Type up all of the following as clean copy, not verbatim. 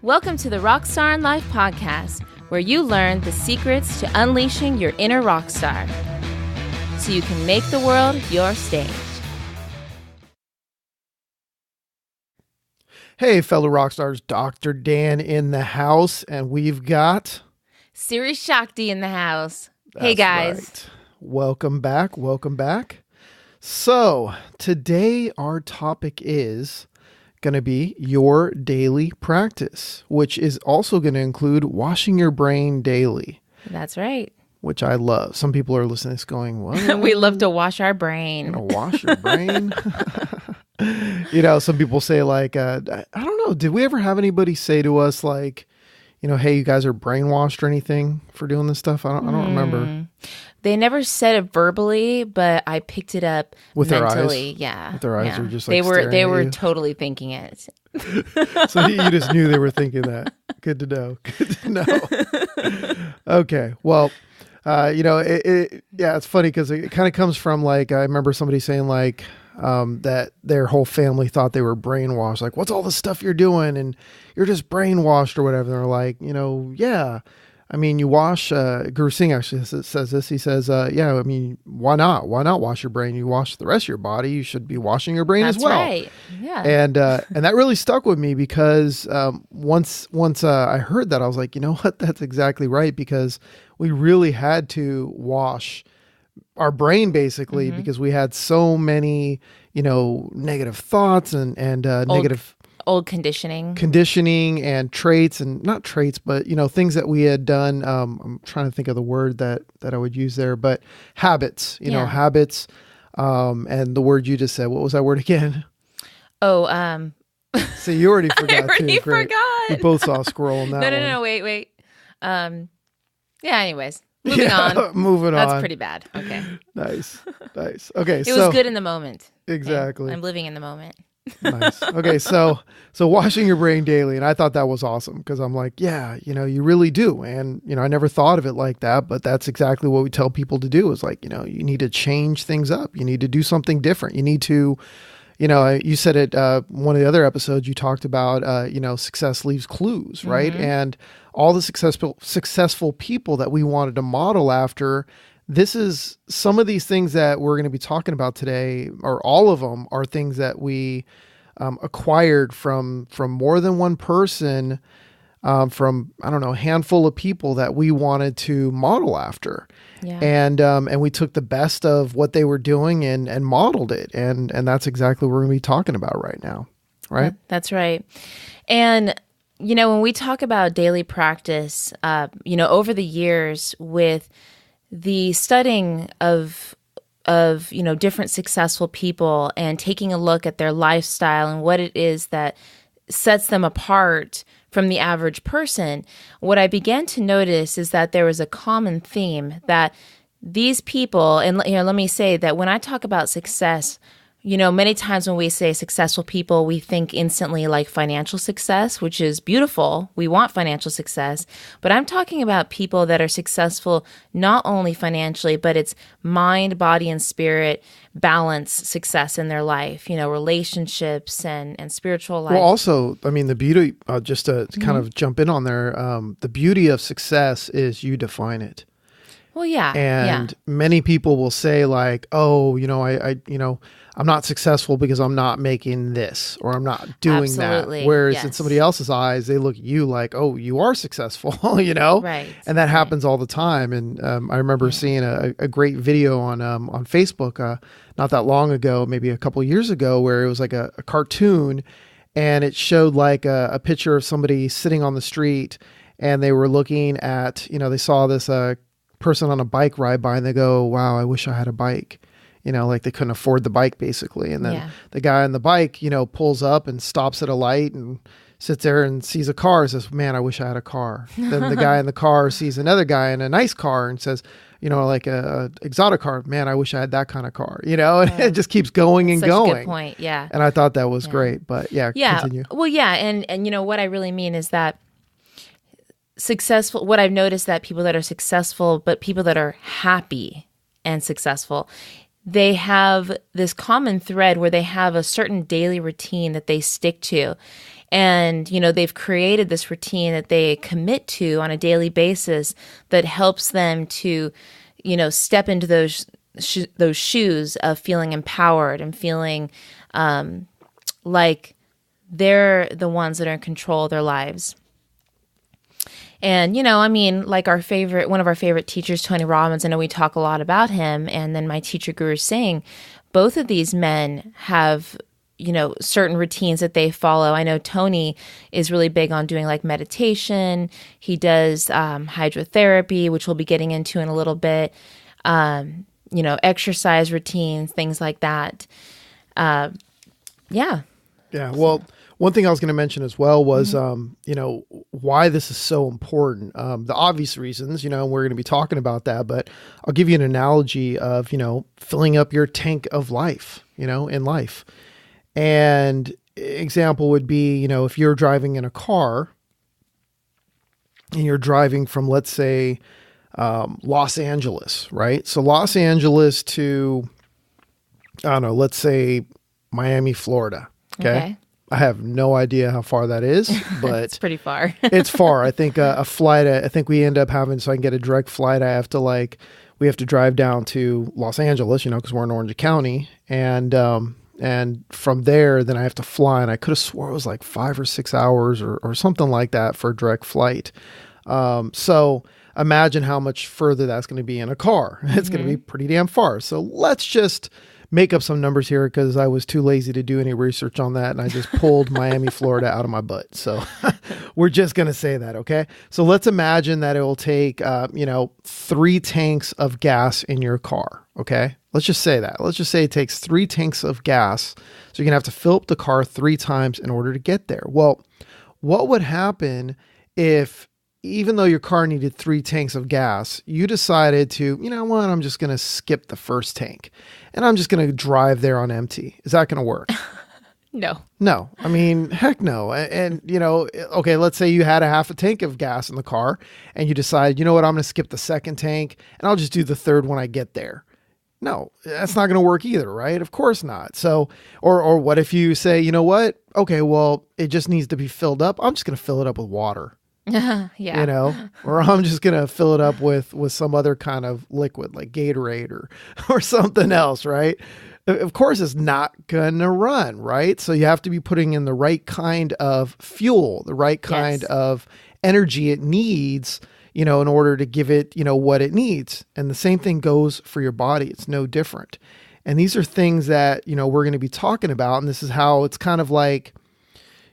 Welcome to the RockStar in Life podcast, where you learn the secrets to unleashing your inner rock star so you can make the world your stage. Hey, fellow rock stars, Dr. Dan in the house, and we've got Siri Shakti in the house. Hey, That's guys. right. Welcome back. Welcome back. So today our topic is going to be your daily practice, which is also going to include washing your brain daily. That's right. Which I love. Some people are listening to this going, what? We love to wash our brain. You're gonna wash your brain? Some people say like, I don't know. Did we ever have anybody say to us like, hey, you guys are brainwashed or anything for doing this stuff? I don't remember. They never said it verbally, but I picked it up with mentally. Their eyes. Yeah, with their eyes yeah. are just like they were you. totally thinking it. So you just knew they were thinking that. Good to know. Good to know. Okay, well. It's funny because it kind of comes from like, I remember somebody saying like, that their whole family thought they were brainwashed. Like, what's all the stuff you're doing? And you're just brainwashed or whatever. They're like, yeah. I mean, you wash, Guru Singh actually says this. He says, I mean, why not? Why not wash your brain? You wash the rest of your body. You should be washing your brain as well. That's right. Yeah. And that really stuck with me because once I heard that, I was like, you know what? That's exactly right, because we really had to wash our brain basically because we had so many, negative thoughts and negative old conditioning and traits, and not traits, but, things that we had done. I'm trying to think of the word that I would use there, but habits, habits. And the word you just said, what was that word again? Oh, so you already forgot. I already forgot. We both saw a squirrel in that No, wait. Anyways, moving on. Moving on. That's pretty bad. Okay. Nice. Okay. It was good in the moment. Exactly. Okay? I'm living in the moment. Nice. Okay. So washing your brain daily. And I thought that was awesome because I'm like, yeah, you really do. And, I never thought of it like that, but that's exactly what we tell people to do is like, you need to change things up. You need to do something different. You need to, you said it, one of the other episodes you talked about, success leaves clues, right? And all the successful people that we wanted to model after, this is some of these things that we're going to be talking about today, or all of them are things that we acquired from more than one person, from, I don't know, a handful of people that we wanted to model after. Yeah. And we took the best of what they were doing and modeled it. And that's exactly what we're going to be talking about right now. Right? That's right. And, when we talk about daily practice, over the years with the studying of different successful people and taking a look at their lifestyle and what it is that sets them apart from the average person, what I began to notice is that there was a common theme that these people, and let me say that when I talk about success, many times when we say successful people, we think instantly like financial success, which is beautiful. We want financial success. But I'm talking about people that are successful not only financially, but it's mind, body, and spirit balance success in their life, relationships and spiritual life. Well, also, I mean, the beauty, just to kind of jump in on there, the beauty of success is you define it. Well, yeah. And many people will say like, oh, I'm not successful because I'm not making this, or I'm not doing Absolutely. that. Whereas Yes. in somebody else's eyes, they look at you like, oh, you are successful, Right. And that happens all the time. And I remember seeing a great video on Facebook not that long ago, maybe a couple years ago, where it was like a cartoon, and it showed like a picture of somebody sitting on the street, and they were looking at, they saw this person on a bike ride by, and they go, wow, I wish I had a bike. Like they couldn't afford the bike basically. And then the guy on the bike, pulls up and stops at a light and sits there and sees a car and says, man, I wish I had a car. Then the guy in the car sees another guy in a nice car and says, like a exotic car, man, I wish I had that kind of car, and it just keeps going and going. Such a good point. Yeah. And I thought that was great, but continue. Well, yeah. And what I really mean is that successful, what I've noticed that people that are successful, but people that are happy and successful, they have this common thread where they have a certain daily routine that they stick to. And, they've created this routine that they commit to on a daily basis that helps them to, step into those shoes of feeling empowered and feeling like they're the ones that are in control of their lives. And, like one of our favorite teachers, Tony Robbins, I know we talk a lot about him. And then my teacher, Guru Singh, both of these men have, certain routines that they follow. I know Tony is really big on doing like meditation. He does hydrotherapy, which we'll be getting into in a little bit. Exercise routines, things like that. Yeah. Yeah. Well, one thing I was going to mention as well was, why this is so important. The obvious reasons, we're going to be talking about that, but I'll give you an analogy of, filling up your tank of life, in life. And example would be, if you're driving in a car and you're driving from, let's say, Los Angeles, right? So Los Angeles to, I don't know, let's say Miami, Florida. Okay. I have no idea how far that is, but it's pretty far. It's far. I think a flight, I think we end up having, so I can get a direct flight, we have to drive down to Los Angeles, because we're in Orange County. And from there, then I have to fly. And I could have swore it was like 5 or 6 hours or something like that for a direct flight. So imagine how much further that's going to be in a car. It's going to be pretty damn far. So let's just make up some numbers here because I was too lazy to do any research on that. And I just pulled Miami, Florida out of my butt. So we're just going to say that. Okay. So let's imagine that it will take, 3 tanks of gas in your car. Okay. Let's just say that. Let's just say it takes 3 tanks of gas. So you're going to have to fill up the car 3 times in order to get there. Well, what would happen if, even though your car needed 3 tanks of gas, you decided to, I'm just going to skip the first tank and I'm just going to drive there on empty. Is that going to work? No. I mean, heck no. And, okay, let's say you had a half a tank of gas in the car and you decide, I'm going to skip the second tank and I'll just do the third when I get there. No, that's not going to work either, right? Of course not. So, or what if you say, you know what? Okay, well, it just needs to be filled up. I'm just going to fill it up with water. Yeah. Or I'm just going to fill it up with some other kind of liquid like Gatorade or something else, right? Of course, it's not going to run, right? So you have to be putting in the right kind of fuel, the right kind of energy it needs, in order to give it, what it needs. And the same thing goes for your body. It's no different. And these are things that, we're going to be talking about. And this is how it's kind of like,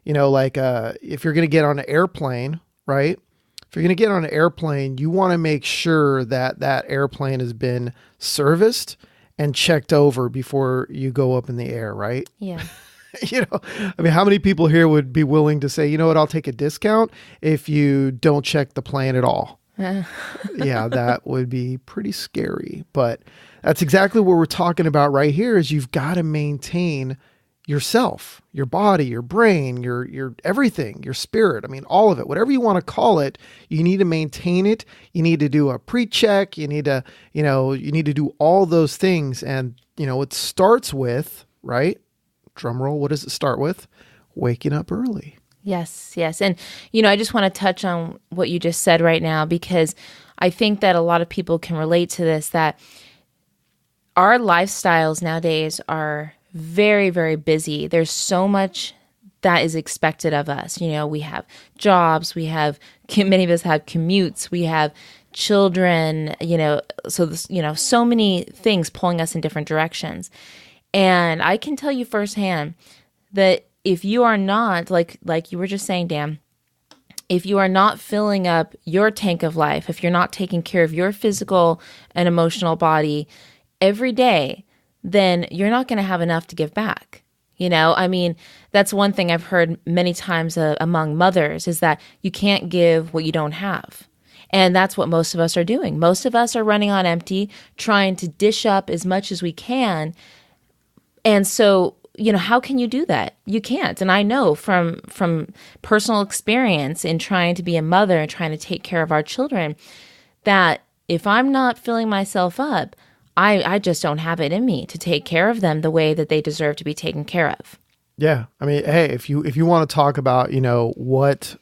if you're going to get on an airplane, right? If you're going to get on an airplane, you want to make sure that that airplane has been serviced and checked over before you go up in the air, right? Yeah. How many people here would be willing to say, you know what, I'll take a discount if you don't check the plane at all? Yeah, that would be pretty scary. But that's exactly what we're talking about right here is you've got to maintain yourself, your body, your brain, your everything, your spirit. I mean, all of it, whatever you want to call it, you need to maintain it. You need to do a pre-check. You need to, you need to do all those things. And, it starts with, right? Drum roll. What does it start with? Waking up early. Yes. And, I just want to touch on what you just said right now, because I think that a lot of people can relate to this, that our lifestyles nowadays are very, very busy. There's so much that is expected of us. We have jobs, many of us have commutes, we have children, so many things pulling us in different directions. And I can tell you firsthand that if you are not, like you were just saying, Dan, if you are not filling up your tank of life, if you're not taking care of your physical and emotional body every day, then you're not going to have enough to give back. That's one thing I've heard many times among mothers is that you can't give what you don't have. And that's what most of us are doing. Most of us are running on empty, trying to dish up as much as we can. And so, how can you do that? You can't. And I know from personal experience in trying to be a mother and trying to take care of our children that if I'm not filling myself up, I just don't have it in me to take care of them the way that they deserve to be taken care of. Yeah. I mean, hey, if you want to talk about, what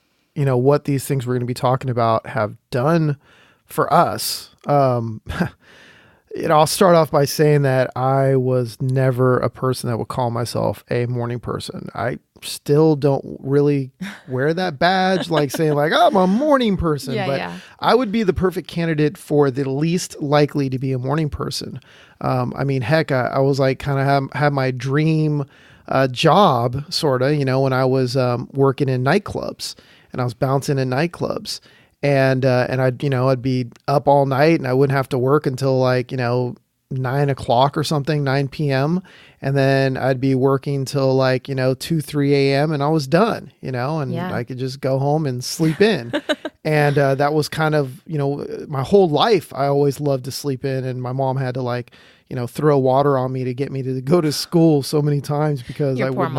these things we're going to be talking about have done for us, I'll start off by saying that I was never a person that would call myself a morning person. I still don't really wear that badge, like saying like, oh, I'm a morning person, but I would be the perfect candidate for the least likely to be a morning person. I mean, heck, I was like kind of have my dream job sort of, when I was working in nightclubs and I was bouncing in nightclubs. And I'd be up all night and I wouldn't have to work until like, 9 o'clock or something, 9 PM. And then I'd be working till like, 2, 3 AM and I was done, and I could just go home and sleep in. And that was kind of, my whole life, I always loved to sleep in. And my mom had to like, throw water on me to get me to go to school so many times because I would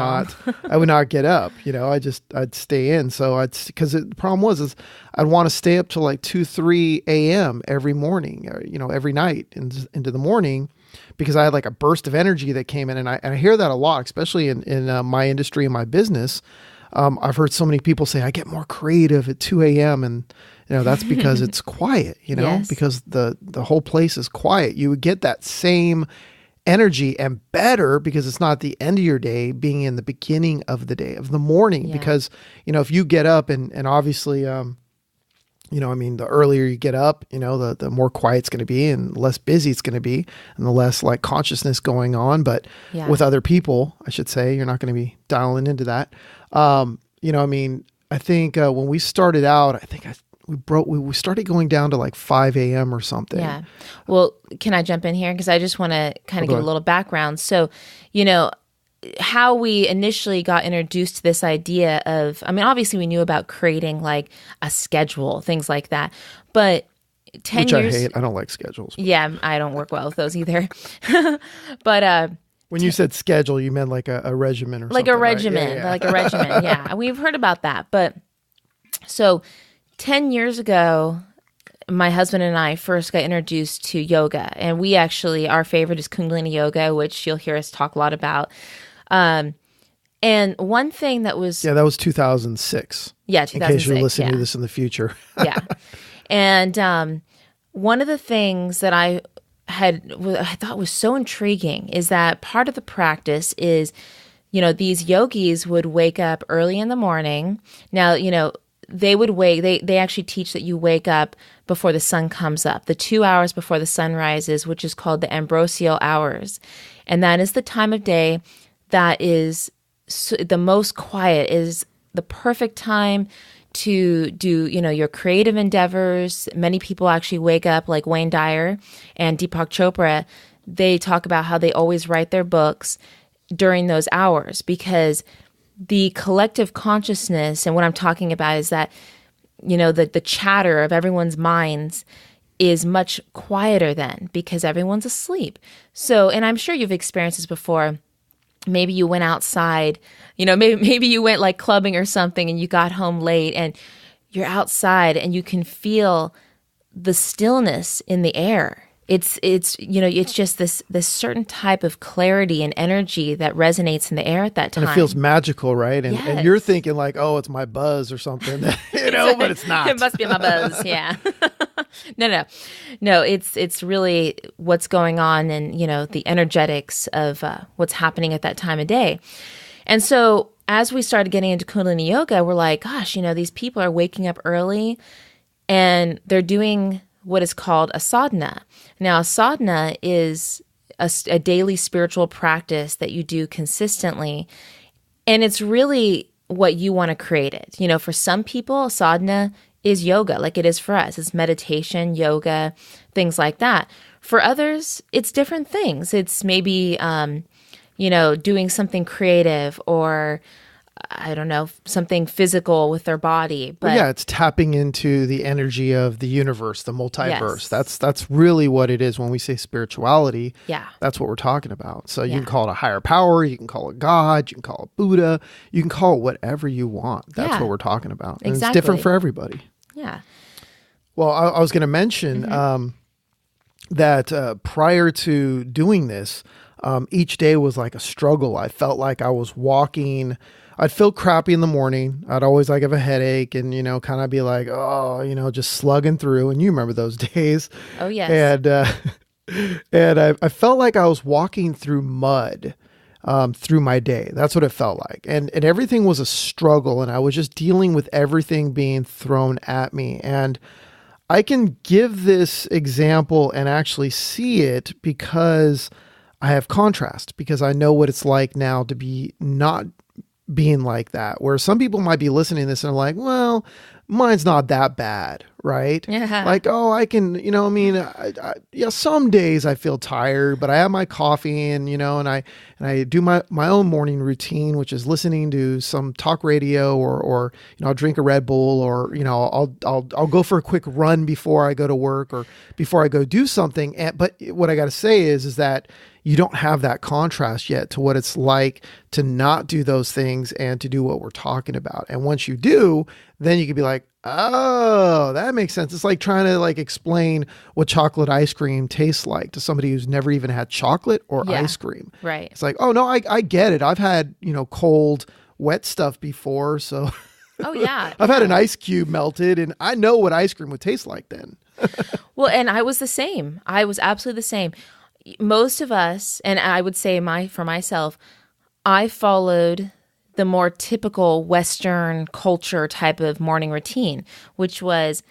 not get up, I'd stay in. So because the problem was I'd want to stay up till like 2, 3 AM every morning, or, every night into the morning, because I had like a burst of energy that came in. And I hear that a lot, especially in my industry and my business. I've heard so many people say I get more creative at 2 AM and that's because it's quiet, Yes. because the whole place is quiet. You would get that same energy and better because it's not the end of your day, being in the beginning of the day, of the morning. Yeah. Because, if you get up and obviously, the earlier you get up, the more quiet it's going to be and less busy it's going to be and the less like consciousness going on. But with other people, I should say, you're not going to be dialing into that. I think when we started out, we started going down to like 5 AM or something. Yeah. Well, can I jump in here? Because I just want to kind of give a little background. So, how we initially got introduced to this idea of, obviously we knew about creating like a schedule, things like that. But 10 Which years. I hate. I don't like schedules. Yeah, I don't work well with those either. But when you said schedule, you meant like a regimen or like something, a regimen, right? Yeah. like a regimen. Yeah, we've heard about that. But so 10 years ago, my husband and I first got introduced to yoga. And we actually, our favorite is Kundalini Yoga, which you'll hear us talk a lot about. And one thing that was... Yeah, that was 2006. Yeah, 2006. In case you're listening to this in the future. Yeah. And one of the things that I thought was so intriguing is that part of the practice is, these yogis would wake up early in the morning. Now, they would they actually teach that you wake up before the sun comes up, the 2 hours before the sun rises, which is called the ambrosial hours. And that is the time of day that is the most quiet, is the perfect time to do, your creative endeavors. Many people actually wake up, like Wayne Dyer and Deepak Chopra. They talk about how they always write their books during those hours because the collective consciousness, and what I'm talking about is that, the chatter of everyone's minds is much quieter then because everyone's asleep. So, and I'm sure you've experienced this before. Maybe you went outside, maybe you went like clubbing or something and you got home late and you're outside and you can feel the stillness in the air. It's just this certain type of clarity and energy that resonates in the air at that time. And it feels magical, right? And, Yes. and you're thinking like, oh, it's my buzz or something, but it's not. It must be my buzz. Yeah. No, it's really what's going on and, the energetics of what's happening at that time of day. And so as we started getting into Kundalini Yoga, we're like, gosh, these people are waking up early and they're doing what is called a sadhana. Now, a sadhana is a daily spiritual practice that you do consistently. And it's really what you want to create it. For some people, sadhana is yoga, like it is for us. It's meditation, yoga, things like that. For others, it's different things. It's maybe, doing something creative or, I don't know, something physical with their body. But yeah, it's tapping into the energy of the universe, the multiverse. Yes. That's really what it is when we say spirituality. Yeah. That's what we're talking about. So you can call it a higher power, you can call it God, you can call it Buddha, you can call it whatever you want. That's what we're talking about. And Exactly. it's different for everybody. Yeah. Well, I was going to mention, that prior to doing this, each day was like a struggle. I felt like I was walking. I'd feel crappy in the morning. I'd always like have a headache and, kind of be like, oh, just slugging through. And you remember those days. Oh, yes. And I felt like I was walking through mud through my day. That's what it felt like. And everything was a struggle. And I was just dealing with everything being thrown at me. And I can give this example and actually see it because I have contrast, because I know what it's like now to be not being like that, where some people might be listening to this and are like, well, mine's not that bad, right? Yeah. Like, oh, I can, yeah, some days I feel tired, but I have my coffee and I do my own morning routine, which is listening to some talk radio or I'll drink a Red Bull or, I'll go for a quick run before I go to work or before I go do something. But what I got to say is that you don't have that contrast yet to what it's like to not do those things and to do what we're talking about. And once you do, then you can be like, oh, that makes sense. It's like trying to explain what chocolate ice cream tastes like to somebody who's never even had chocolate or ice cream. Right. It's like, oh no, I get it. I've had, cold, wet stuff before. So oh yeah. I've had an ice cube melted and I know what ice cream would taste like then. Well, and I was the same. I was absolutely the same. Most of us, and I would say for myself, I followed the more typical Western culture type of morning routine, which was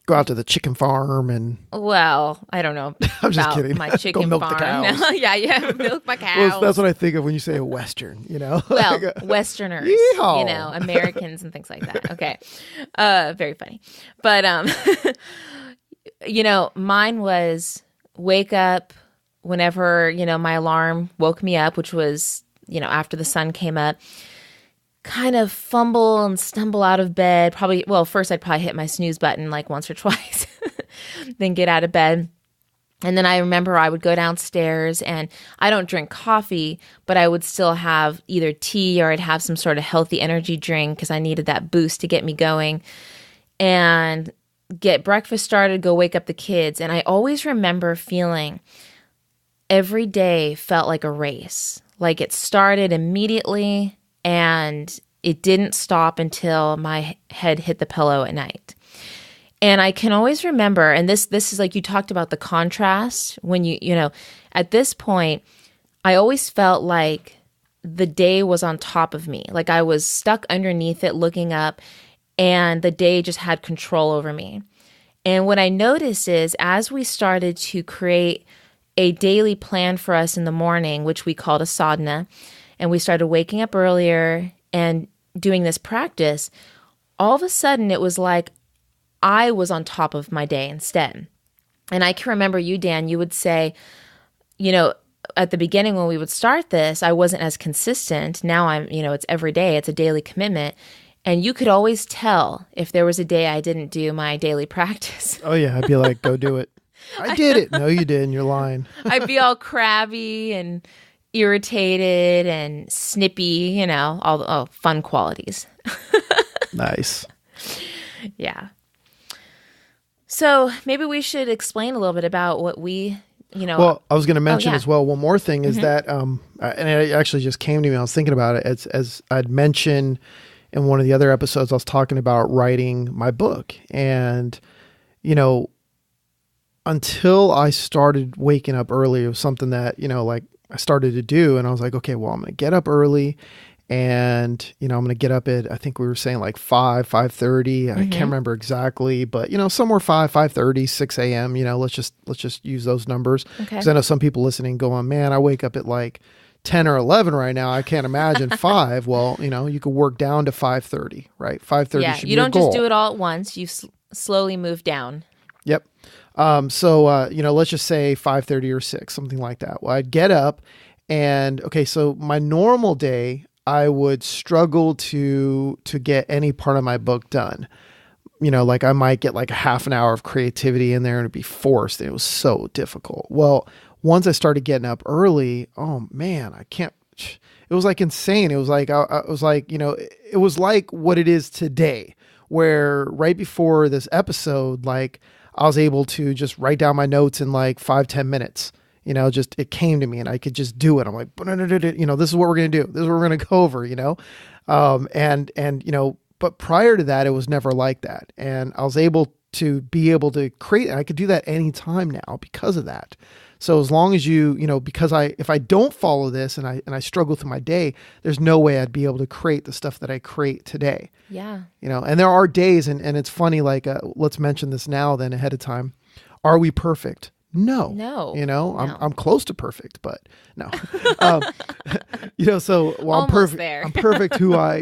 go out to the chicken farm and... Well, I don't know. I'm just kidding. My chicken go milk farm. the cows. No, yeah, milk my cows. Well, that's what I think of when you say a Western, Well, Westerners, Yeehaw. Americans and things like that. Okay. Very funny. But, mine was wake up whenever, my alarm woke me up, which was, after the sun came up, kind of fumble and stumble out of bed. First I'd probably hit my snooze button like once or twice, then get out of bed. And then I remember I would go downstairs and I don't drink coffee, but I would still have either tea or I'd have some sort of healthy energy drink because I needed that boost to get me going. And get breakfast started, go wake up the kids. And I always remember feeling every day felt like a race. Like it started immediately and it didn't stop until my head hit the pillow at night. And I can always remember, and this is like you talked about the contrast when at this point, I always felt like the day was on top of me. Like I was stuck underneath it looking up and the day just had control over me. And what I noticed is as we started to create a daily plan for us in the morning, which we called a sadhana, and we started waking up earlier and doing this practice, all of a sudden it was like I was on top of my day instead. And I can remember you, Dan, you would say, at the beginning when we would start this, I wasn't as consistent. Now I'm, it's every day, it's a daily commitment. And you could always tell if there was a day I didn't do my daily practice. Oh yeah, I'd be like, go do it. I did it. No, you didn't. You're lying. I'd be all crabby and irritated and snippy, all fun qualities. Nice. Yeah. So maybe we should explain a little bit about what we, Well, I was going to mention as well, one more thing is that, and it actually just came to me, I was thinking about it, as I'd mentioned in one of the other episodes, I was talking about writing my book. And, until I started waking up early, it was something that, I started to do. And I was like, okay, well, I'm going to get up early and, I'm going to get up at, I think we were saying like 5:30. I can't remember exactly, but, somewhere 5:30, 6 a.m., let's just use those numbers. Okay. Cause I know some people listening going, man, I wake up at like 10 or 11 right now. I can't imagine 5. Well, you could work down to 5:30, right? 5:30 yeah, should be you don't your goal. just do it all at once. You slowly move down. Yep. So let's just say 5:30 or 6, something like that. Well, I'd get up and, okay, so my normal day, I would struggle to get any part of my book done. Like I might get like a half an hour of creativity in there and it'd be forced. And it was so difficult. Well, once I started getting up early, oh man, it was like insane. It was like, I was like, it was like what it is today, where right before this episode, like I was able to just write down my notes in like 5-10 minutes. Just it came to me and I could just do it. I'm like, this is what we're going to do. This is what we're going to go over, but prior to that, it was never like that. And I was able to create, and I could do that anytime now because of that. So as long as because if I don't follow this and I struggle through my day, there's no way I'd be able to create the stuff that I create today. Yeah. And there are days, and it's funny, like, let's mention this now then ahead of time. Are we perfect? No. I'm close to perfect, but no. I'm perfect. There. I'm perfect who I,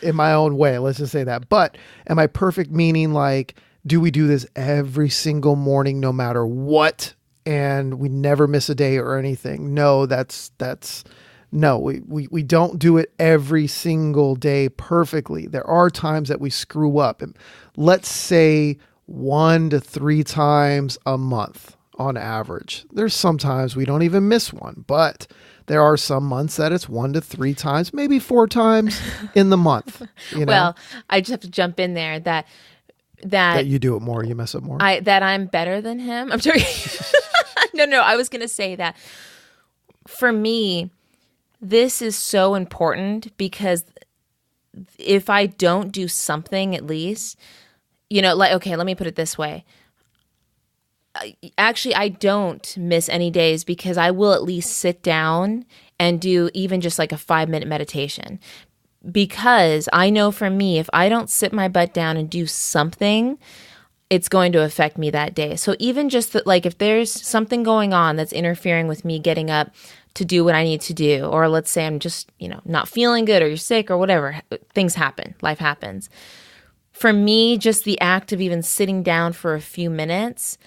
in my own way, let's just say that. But am I perfect meaning like, do we do this every single morning, no matter what? And we never miss a day or anything? No, no, we don't do it every single day perfectly. There are times that we screw up. And let's say 1 to 3 times a month. On average. There's sometimes we don't even miss one, but there are some months that it's 1 to 3 times, maybe 4 times in the month. Well, I just have to jump in there that you do it more, you mess up more. That I'm better than him. I'm sorry. No, I was going to say that for me, this is so important because if I don't do something at least, okay, let me put it this way. Actually, I don't miss any days because I will at least sit down and do even just like a 5-minute meditation. Because I know for me, if I don't sit my butt down and do something, it's going to affect me that day. So even just like if there's something going on that's interfering with me getting up to do what I need to do, or let's say I'm just, not feeling good or you're sick or whatever, things happen, life happens. For me, just the act of even sitting down for a few minutes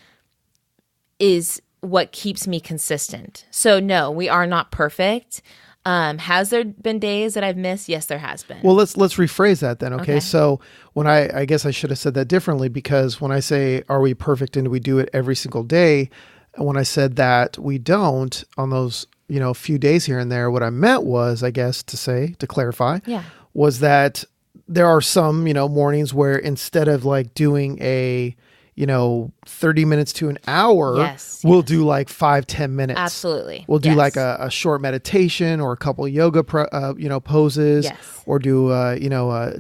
is what keeps me consistent. So no, we are not perfect. Has there been days that I've missed? Yes, there has been. Well, let's rephrase that then. Okay. So when I guess I should have said that differently, because when I say, are we perfect and do we do it every single day? And when I said that we don't on those, few days here and there, what I meant was, I guess to clarify, was that there are some, mornings where instead of like doing a, 30 minutes to an hour, we'll do like 5-10 minutes. Absolutely. We'll do like a short meditation or a couple yoga, poses, or do,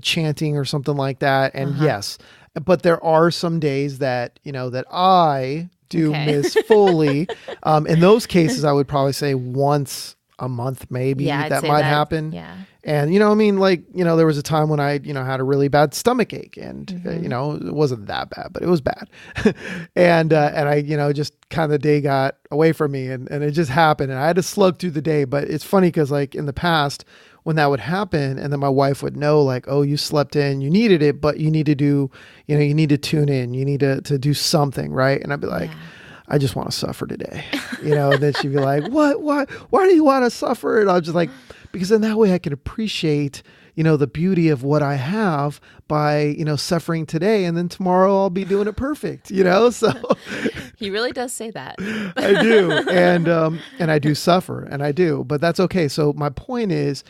chanting or something like that. And but there are some days that, that I do miss fully. In those cases, I would probably say once a month, maybe that might happen. Yeah. And, there was a time when I, had a really bad stomach ache and, it wasn't that bad, but it was bad. and I, just kind of the day got away from me and it just happened and I had to slug through the day. But it's funny because like in the past when that would happen and then my wife would know like, oh, you slept in, you needed it, but you need to do, you need to tune in, you need to do something. Right. And I'd be like, I just want to suffer today, and then she'd be like, what, why do you want to suffer? And I'm just like, because in that way I can appreciate, the beauty of what I have by, suffering today. And then tomorrow I'll be doing it perfect, so. He really does say that. I do. And I do suffer and I do, but that's okay. So my point is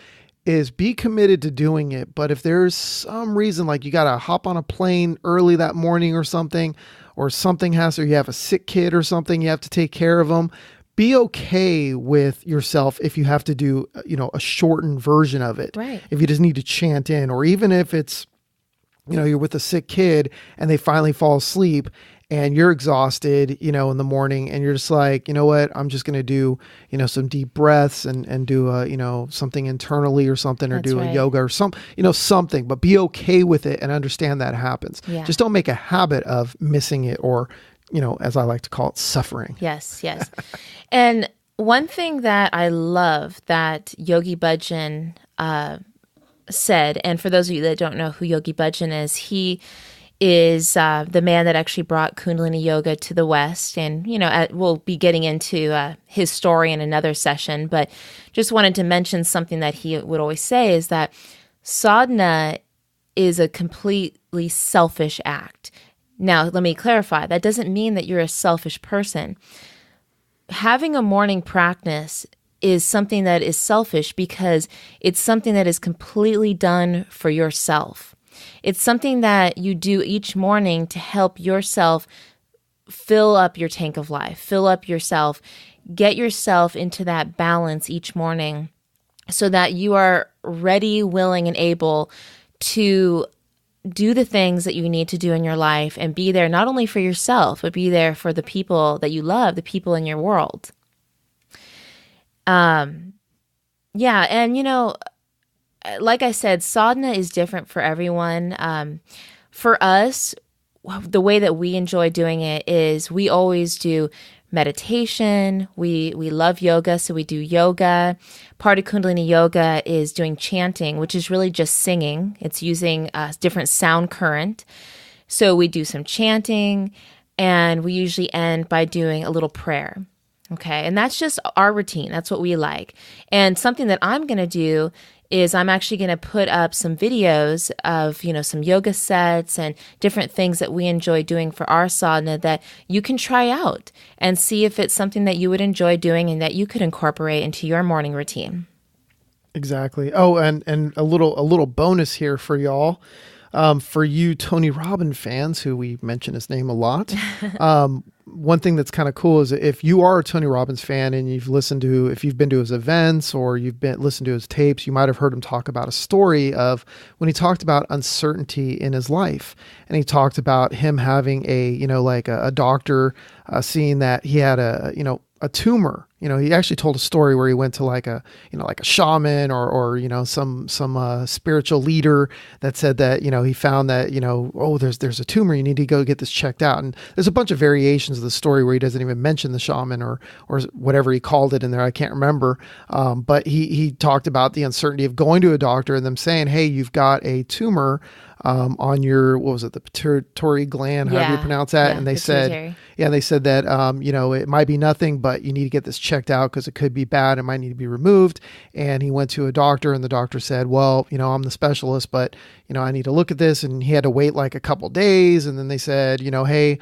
be committed to doing it. But if there's some reason, like you got to hop on a plane early that morning or something or you have a sick kid or something, you have to take care of them. Be okay with yourself if you have to do, a shortened version of it. Right. If you just need to chant in, or even if it's, you're with a sick kid and they finally fall asleep and you're exhausted, in the morning and you're just like, you know what, I'm just going to do, some deep breaths and do, something internally or something, or That's do right. a yoga or something, but be okay with it and understand that happens. Yeah. Just don't make a habit of missing it or, as I like to call it, suffering. Yes. And one thing that I love that Yogi Bhajan said, and for those of you that don't know who Yogi Bhajan is, he is the man that actually brought Kundalini Yoga to the West. And, we'll be getting into his story in another session, but just wanted to mention something that he would always say is that sadhana is a completely selfish act. Now, let me clarify. That doesn't mean that you're a selfish person. Having a morning practice is something that is selfish because it's something that is completely done for yourself. It's something that you do each morning to help yourself fill up your tank of life, fill up yourself, get yourself into that balance each morning so that you are ready, willing, and able to do the things that you need to do in your life and be there not only for yourself, but be there for the people that you love, the people in your world. Yeah. And, like I said, sadhana is different for everyone. For us, the way that we enjoy doing it is we always do meditation. We love yoga, so we do yoga. Part of Kundalini Yoga is doing chanting, which is really just singing. It's using a different sound current. So we do some chanting, and we usually end by doing a little prayer. Okay, and that's just our routine. That's what we like. And something that I'm going to do is I'm actually going to put up some videos of, some yoga sets and different things that we enjoy doing for our sadhana that you can try out and see if it's something that you would enjoy doing and that you could incorporate into your morning routine. Exactly. Oh, and a little bonus here for y'all. For you Tony Robbins fans, who we mention his name a lot, one thing that's kind of cool is if you are a Tony Robbins fan and if you've been to his events or you've listened to his tapes, you might have heard him talk about a story of when he talked about uncertainty in his life. And he talked about him having a doctor seeing that he had a tumor. He actually told a story where he went to like a shaman or some spiritual leader that said that, he found that, there's a tumor, you need to go get this checked out. And there's a bunch of variations of the story where he doesn't even mention the shaman or whatever he called it in there. I can't remember. But he talked about the uncertainty of going to a doctor and them saying, hey, you've got a tumor on your, the pituitary gland, however you pronounce that. And they said that, it might be nothing, but you need to get this checked out because it could be bad. It might need to be removed. And he went to a doctor and the doctor said, well, I'm the specialist, but, I need to look at this. And he had to wait like a couple days. And then they said, hey,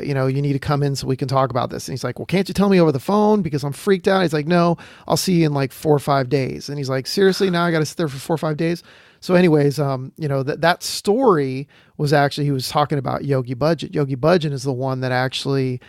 you need to come in so we can talk about this. And he's like, well, can't you tell me over the phone? Because I'm freaked out. He's like, no, I'll see you in like 4 or 5 days. And he's like, seriously, now I got to sit there for 4 or 5 days. So anyways, that story was actually, he was talking about Yogi Bhajan. Yogi Bhajan is the one that actually,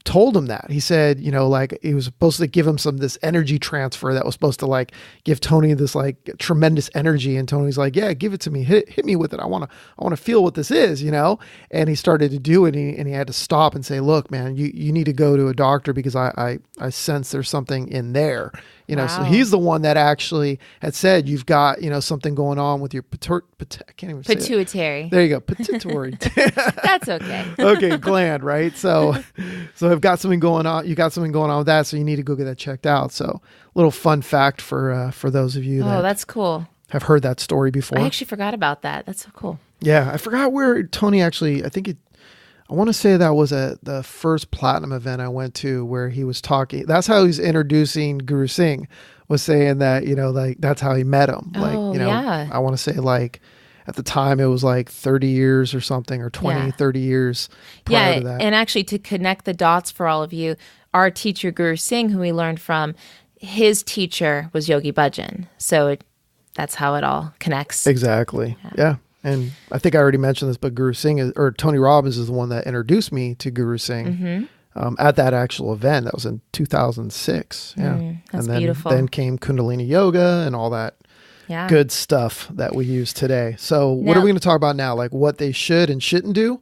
told him that. He said, he was supposed to give him this energy transfer that was supposed to give Tony this tremendous energy. And Tony's like, yeah, give it to me. Hit me with it. I want to feel what this is, and he started to do it and he had to stop and say, look, man, you need to go to a doctor because I sense there's something in there. Wow. So he's the one that actually had said, you've got, something going on with your pituitary. There you go. Pituitary. That's okay. Okay. Gland. Right. So I've got something going on. You got something going on with that. So you need to go get that checked out. So little fun fact for those of you that's cool. Have heard that story before. I actually forgot about that. That's so cool. Yeah. I forgot where Tony actually, I want to say that was at the first platinum event I went to where he was talking. That's how he's introducing Guru Singh, was saying that, that's how he met him. Yeah. I want to say at the time it was 30 years or something or 20, 30 years prior to that. And actually to connect the dots for all of you, our teacher Guru Singh, who we learned from, his teacher was Yogi Bhajan. So that's how it all connects. Exactly. Yeah. And I think I already mentioned this, but Tony Robbins is the one that introduced me to Guru Singh at that actual event. That was in 2006. Yeah. That's and beautiful. Then came Kundalini Yoga and all that good stuff that we use today. So what are we going to talk about now? What they should and shouldn't do?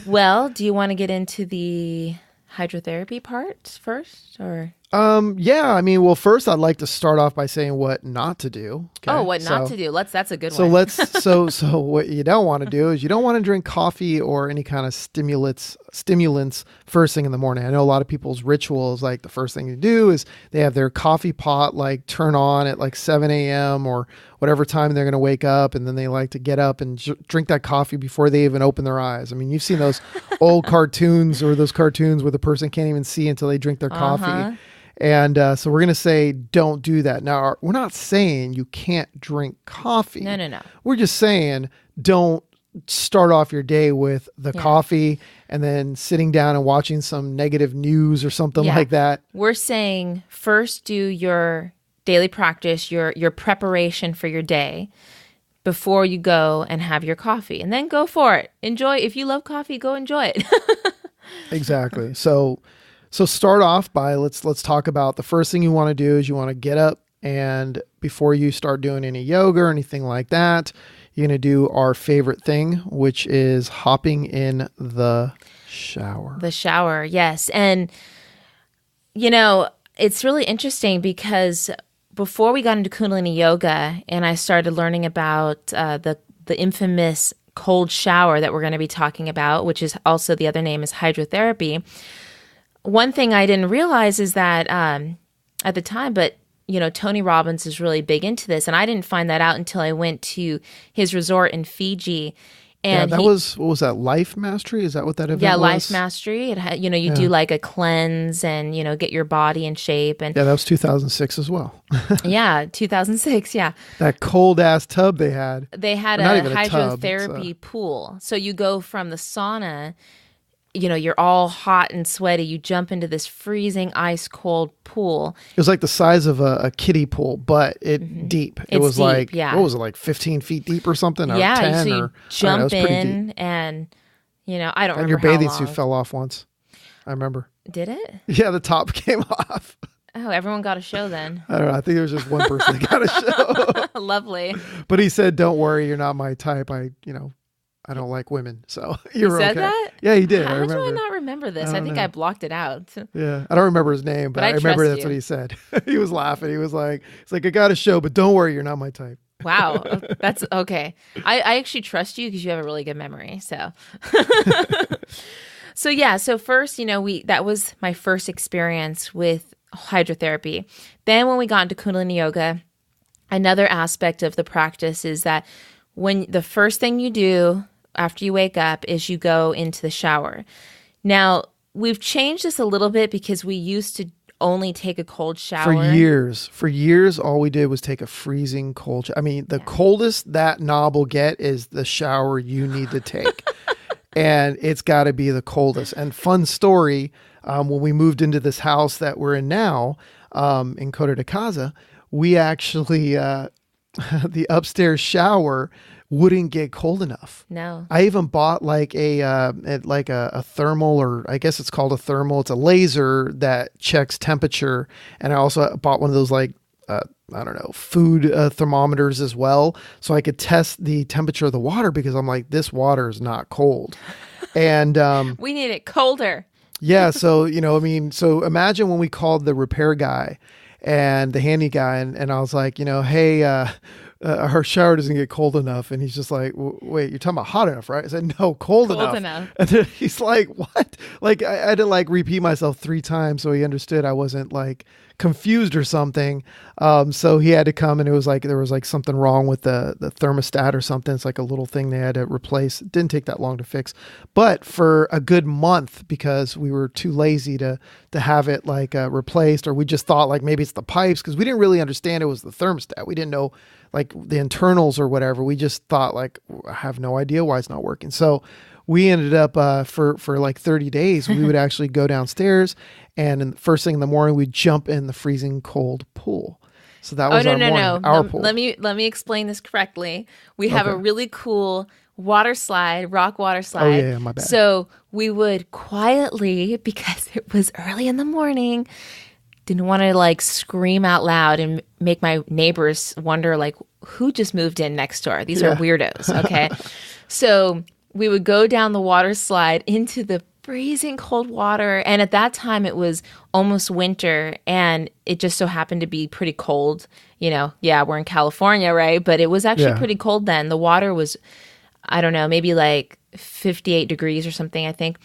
Well, do you want to get into the hydrotherapy part first or? Well, first I'd like to start off by saying what not to do. Okay? Oh, what not to do. That's a good one. So so what you don't want to do is you don't want to drink coffee or any kind of stimulants first thing in the morning. I know a lot of people's rituals, the first thing to do is they have their coffee pot, turn on at 7 a.m. or whatever time they're going to wake up. And then they like to get up and drink that coffee before they even open their eyes. I mean, you've seen those old cartoons or those cartoons where the person can't even see until they drink their coffee. And so we're going to say, don't do that. Now, we're not saying you can't drink coffee. No. We're just saying, don't start off your day with the coffee and then sitting down and watching some negative news or something like that. We're saying first do your daily practice, your preparation for your day before you go and have your coffee. And then go for it. Enjoy. If you love coffee, go enjoy it. Exactly. So start off by let's talk about the first thing you want to do is you want to get up, and before you start doing any yoga or anything like that, you're going to do our favorite thing, which is hopping in the shower. The shower, yes. And, it's really interesting because before we got into Kundalini Yoga and I started learning about the infamous cold shower that we're going to be talking about, which is also the other name is hydrotherapy, one thing I didn't realize is that at the time, but Tony Robbins is really big into this, and I didn't find that out until I went to his resort in Fiji. And what was that? Life Mastery? Is that what that event was? Yeah, Life Mastery. It had, you do like a cleanse and, get your body in shape. And yeah, that was 2006 as well. Yeah, 2006, yeah. That cold ass tub they had. They had a hydrotherapy pool. So you go from the sauna, you're all hot and sweaty. You jump into this freezing ice cold pool. It was like the size of a kiddie pool, but deep. It was deep, what was it, like 15 feet deep or something? Yeah, or 10 so you or jump in and, I don't remember and your bathing how long. suit fell off once. I remember. Did it? Yeah, the top came off. Oh, everyone got a show then. I don't know. I think there was just one person that got a show. Lovely. But he said, "Don't worry, you're not my type. I don't like women." So you're said okay. that? Yeah, he did. How do I not remember this? I think I blocked it out. Yeah, I don't remember his name, but I remember that's what he said. He was laughing. He was like, "It's like I got a show, but don't worry, you're not my type." Wow, that's okay. I actually trust you because you have a really good memory. So, so first, that was my first experience with hydrotherapy. Then when we got into Kundalini Yoga, another aspect of the practice is that when the first thing you do after you wake up is you go into the shower. Now, we've changed this a little bit because we used to only take a cold shower. For years, all we did was take a freezing cold shower. I mean, the coldest that knob will get is the shower you need to take. And it's got to be the coldest. And fun story, when we moved into this house that we're in now, in Coto de Casa, we actually, the upstairs shower wouldn't get cold enough. No. I even bought like a thermal, or I guess it's called a thermal. It's a laser that checks temperature. And I also bought one of those food thermometers as well. So I could test the temperature of the water because I'm like, this water is not cold. And we need it colder. Yeah. So, so imagine when we called the repair guy and the handy guy, and I was like, hey, our shower doesn't get cold enough. And he's just like, wait, you're talking about hot enough, right? I said, no, cold enough. And then he's like, what? Like I had to repeat myself 3 times so he understood I wasn't confused or something. So he had to come, and it was there was something wrong with the thermostat or something. It's a little thing they had to replace. It didn't take that long to fix, but for a good month, because we were too lazy to have it replaced, or we just thought maybe it's the pipes, because we didn't really understand it was the thermostat. We didn't know the internals or whatever. We just thought I have no idea why it's not working. So we ended up for 30 days, we would actually go downstairs, and first thing in the morning, we'd jump in the freezing cold pool. So that was our pool. Let me explain this correctly. We have a really cool water slide, rock water slide. Oh yeah, my bad. So we would quietly, because it was early in the morning, didn't want to scream out loud and make my neighbors wonder who just moved in next door. These are weirdos. Okay. So we would go down the water slide into the freezing cold water. And at that time it was almost winter, and it just so happened to be pretty cold. We're in California, right? But it was actually pretty cold then. The water was, I don't know, maybe 58 degrees or something, I think.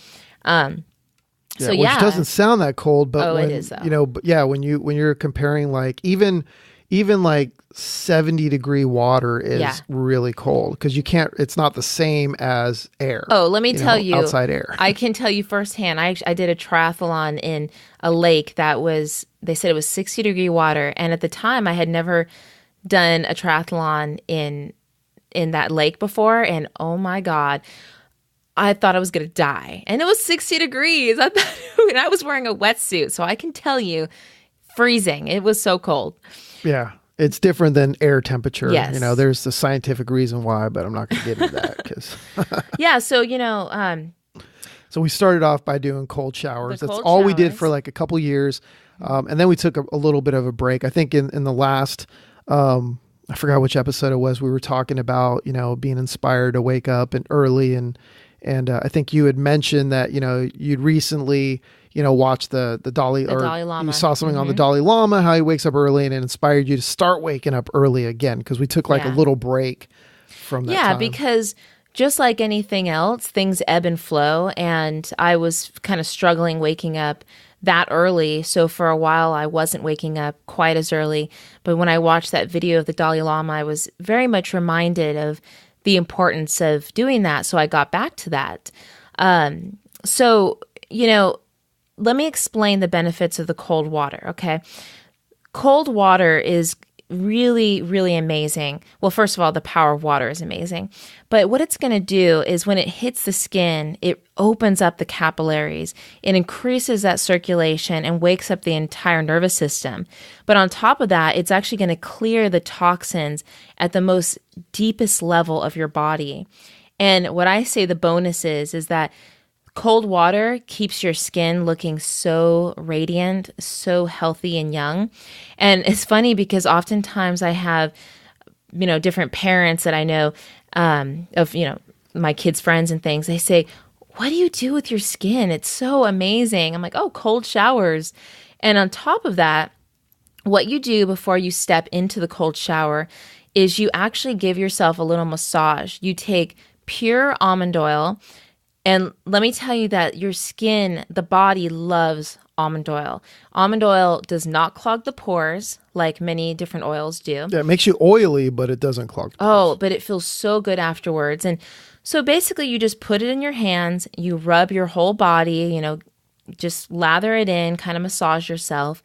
Which doesn't sound that cold, but it is though. When you're comparing even 70-degree water is really cold, because it's not the same as air. Oh, let me tell you, outside air. I can tell you firsthand. I did a triathlon in a lake they said it was 60-degree water, and at the time I had never done a triathlon in that lake before, and oh my God, I thought I was going to die. And it was 60 degrees. And I was wearing a wetsuit. So I can tell you, freezing. It was so cold. Yeah. It's different than air temperature. Yes. There's the scientific reason why, but I'm not going to get into that. Yeah. So, So we started off by doing cold showers. The That's cold all we did showers. for like a couple years. And then we took a little bit of a break. I think in the last, I forgot which episode it was. We were talking about, being inspired to wake up and early. And I think you had mentioned that, you'd recently, watched the Dalai Lama. You saw something on the Dalai Lama, how he wakes up early, and it inspired you to start waking up early again. Cause we took like a little break from that time. Because just like anything else, things ebb and flow. And I was kind of struggling waking up that early. So for a while, I wasn't waking up quite as early. But when I watched that video of the Dalai Lama, I was very much reminded of the importance of doing that. So I got back to that. Let me explain the benefits of the cold water, okay? Cold water is really, really amazing. Well, first of all, the power of water is amazing. But what it's going to do is when it hits the skin, it opens up the capillaries. It increases that circulation and wakes up the entire nervous system. But on top of that, it's actually going to clear the toxins at the most deepest level of your body. And what I say the bonus is that cold water keeps your skin looking so radiant, so healthy and young. And it's funny because oftentimes I have, different parents that I know of my kids' friends and things. They say, "What do you do with your skin? It's so amazing." I'm like, "Oh, cold showers." And on top of that, what you do before you step into the cold shower is you actually give yourself a little massage. You take pure almond oil. And let me tell you that your skin, the body loves almond oil. Almond oil does not clog the pores like many different oils do. Yeah, it makes you oily, but it doesn't clog the pores. Oh, but it feels so good afterwards. And so basically you just put it in your hands, you rub your whole body, just lather it in, kind of massage yourself.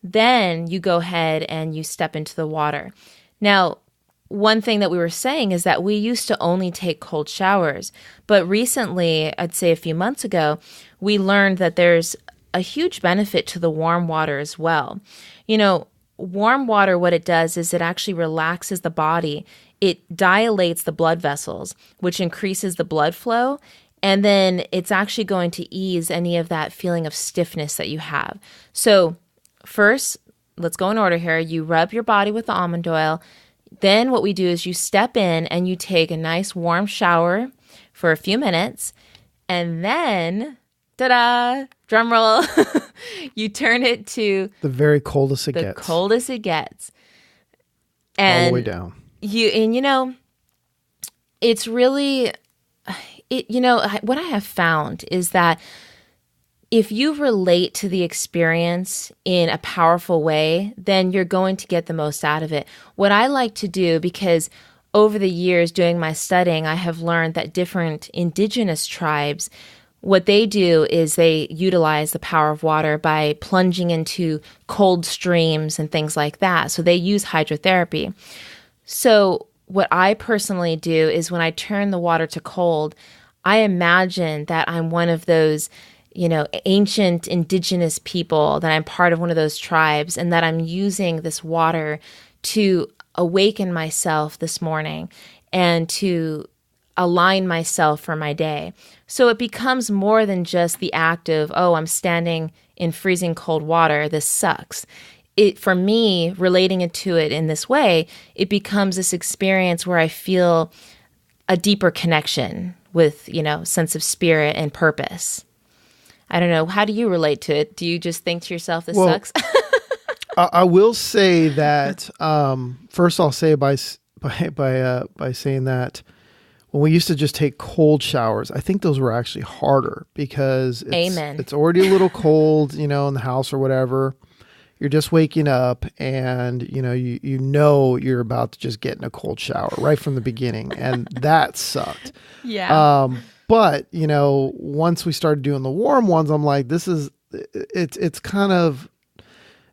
Then you go ahead and you step into the water. Now, one thing that we were saying is that we used to only take cold showers. But recently, I'd say a few months ago, we learned that there's a huge benefit to the warm water as well. Warm water, what it does is it actually relaxes the body. It dilates the blood vessels, which increases the blood flow. And then it's actually going to ease any of that feeling of stiffness that you have. So first, let's go in order here. You rub your body with the almond oil. Then what we do is you step in and you take a nice warm shower for a few minutes. And then, ta-da, drum roll, you turn it to the very coldest it the gets. coldest it gets. And all the way down. It's really, what I have found is that if you relate to the experience in a powerful way, then you're going to get the most out of it. What I like to do, because over the years doing my studying, I have learned that different indigenous tribes, what they do is they utilize the power of water by plunging into cold streams and things like that. So they use hydrotherapy. So what I personally do is when I turn the water to cold, I imagine that I'm one of those ancient indigenous people, that I'm part of one of those tribes, and that I'm using this water to awaken myself this morning and to align myself for my day. So it becomes more than just the act of, oh, I'm standing in freezing cold water, this sucks. For me, relating it to it in this way, it becomes this experience where I feel a deeper connection with, sense of spirit and purpose. I don't know. How do you relate to it? Do you just think to yourself, this sucks? I will say that, first I'll say by saying that when we used to just take cold showers, I think those were actually harder because it's already a little cold, in the house or whatever. You're just waking up and, you're about to just get in a cold shower right from the beginning. And that sucked. Yeah. But, once we started doing the warm ones, I'm like, it's kind of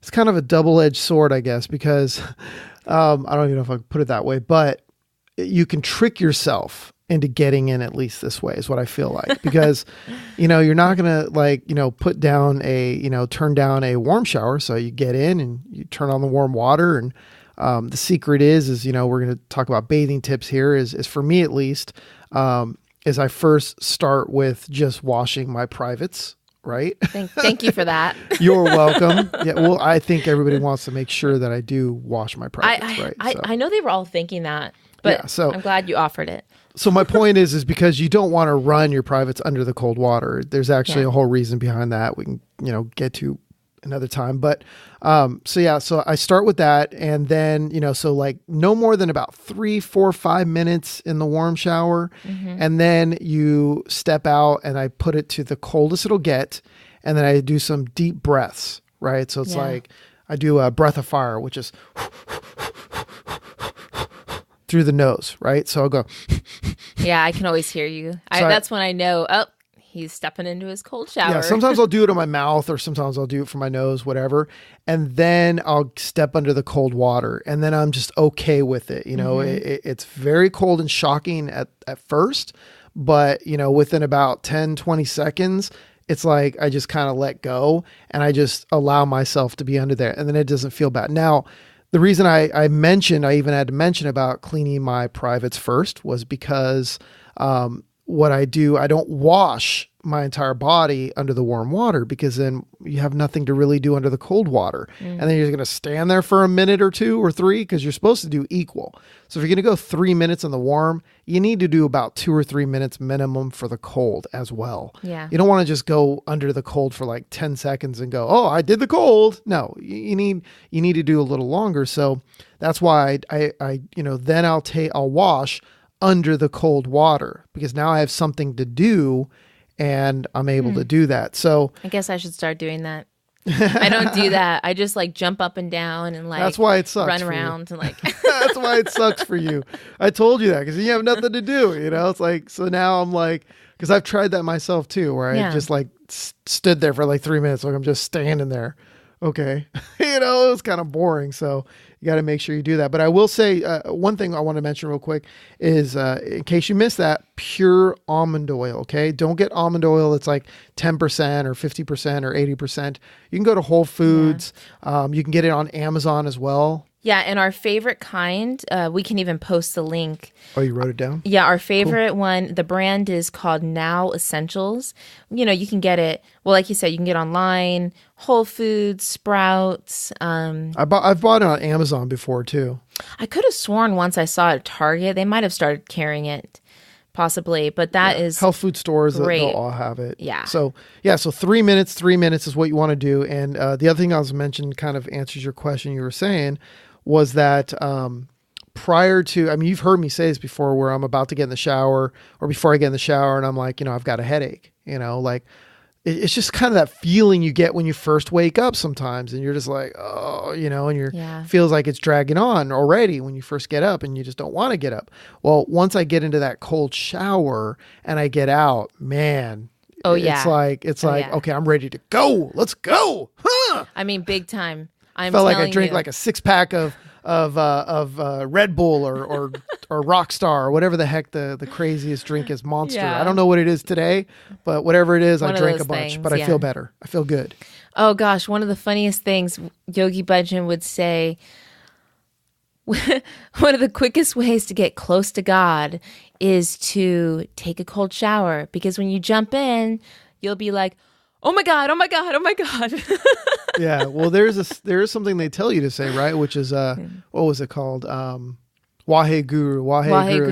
a double-edged sword, I guess, because I don't even know if I can put it that way, but you can trick yourself into getting in at least this way is what I feel like, because, you're not going to put down turn down a warm shower. So you get in and you turn on the warm water. And the secret is, we're going to talk about bathing tips here is for me, at least, is I first start with just washing my privates, right? Thank you for that. You're welcome. Yeah, well, I think everybody wants to make sure that I do wash my privates, right? I know they were all thinking that, but Yeah, so- I'm glad you offered it. So my point is because you don't want to run your privates under the cold water. There's actually a whole reason behind that. We can, get to another time. But so I start with that, and then so like no more than about 3, 4, 5 minutes in the warm shower, and then you step out, and I put it to the coldest it'll get, and then I do some deep breaths. Right, so it's like I do a breath of fire, which is through the nose, right? So I'll go. Yeah, I can always hear you. That's when I know, he's stepping into his cold shower. Yeah, sometimes I'll do it in my mouth, or sometimes I'll do it from my nose, whatever. And then I'll step under the cold water, and then I'm just okay with it. It's very cold and shocking at first, but within about 10, 20 seconds, it's like I just kind of let go, and I just allow myself to be under there, and then it doesn't feel bad. Now, the reason I even had to mention about cleaning my privates first was because what I do, I don't wash my entire body under the warm water, because then you have nothing to really do under the cold water. And then you're going to stand there for a minute or 2 or 3, because you're supposed to do equal. So if you're going to go 3 minutes in the warm, you need to do about 2 or 3 minutes minimum for the cold as well. Yeah. You don't want to just go under the cold for like 10 seconds and go, oh, I did the cold. No, you need to do a little longer. So that's why then I'll wash under the cold water, because now I have something to do, and I'm able to do that. So I guess I should start doing that. I don't do that. I just like jump up and down and like that's why it sucks run around and like that's why it sucks for you. I told you that because you have nothing to do, It's like, so now I'm like, because I've tried that myself too, where I just like stood there for like 3 minutes, like I'm just standing there. Okay. It was kind of boring. So you got to make sure you do that. But I will say one thing I want to mention real quick is in case you missed that, pure almond oil. Okay. Don't get almond oil that's like 10% or 50% or 80%. You can go to Whole Foods. You can get it on Amazon as well. Yeah, and our favorite kind, we can even post the link. Oh, you wrote it down? Yeah, our favorite one, the brand is called Now Essentials. You can get it, well, like you said, you can get online, Whole Foods, Sprouts. I've bought it on Amazon before too. I could have sworn once I saw it at Target, they might have started carrying it, possibly, but that is health food stores, great. They'll all have it. Yeah. So 3 minutes is what you want to do. And the other thing I was mentioning kind of answers your question you were saying was that prior to, you've heard me say this before, where I'm about to get in the shower or before I get in the shower and I'm like, I've got a headache, like it's just kind of that feeling you get when you first wake up sometimes, and you're just like, oh, and feels like it's dragging on already when you first get up and you just don't want to get up. Well, once I get into that cold shower and I get out, man, it's like, okay, I'm ready to go. Let's go. Huh? Big time. Felt like I drank like a 6-pack of Red Bull or RockStar or whatever the heck the craziest drink is, Monster. Yeah. I don't know what it is today, but whatever it is, I drank a bunch. Things, but I feel better. I feel good. Oh gosh, one of the funniest things Yogi Bhajan would say, one of the quickest ways to get close to God is to take a cold shower, because when you jump in, you'll be like, oh my God, oh my God, oh my God. Yeah, well, there is something they tell you to say, right? Which is what was it called? Wahe Guru.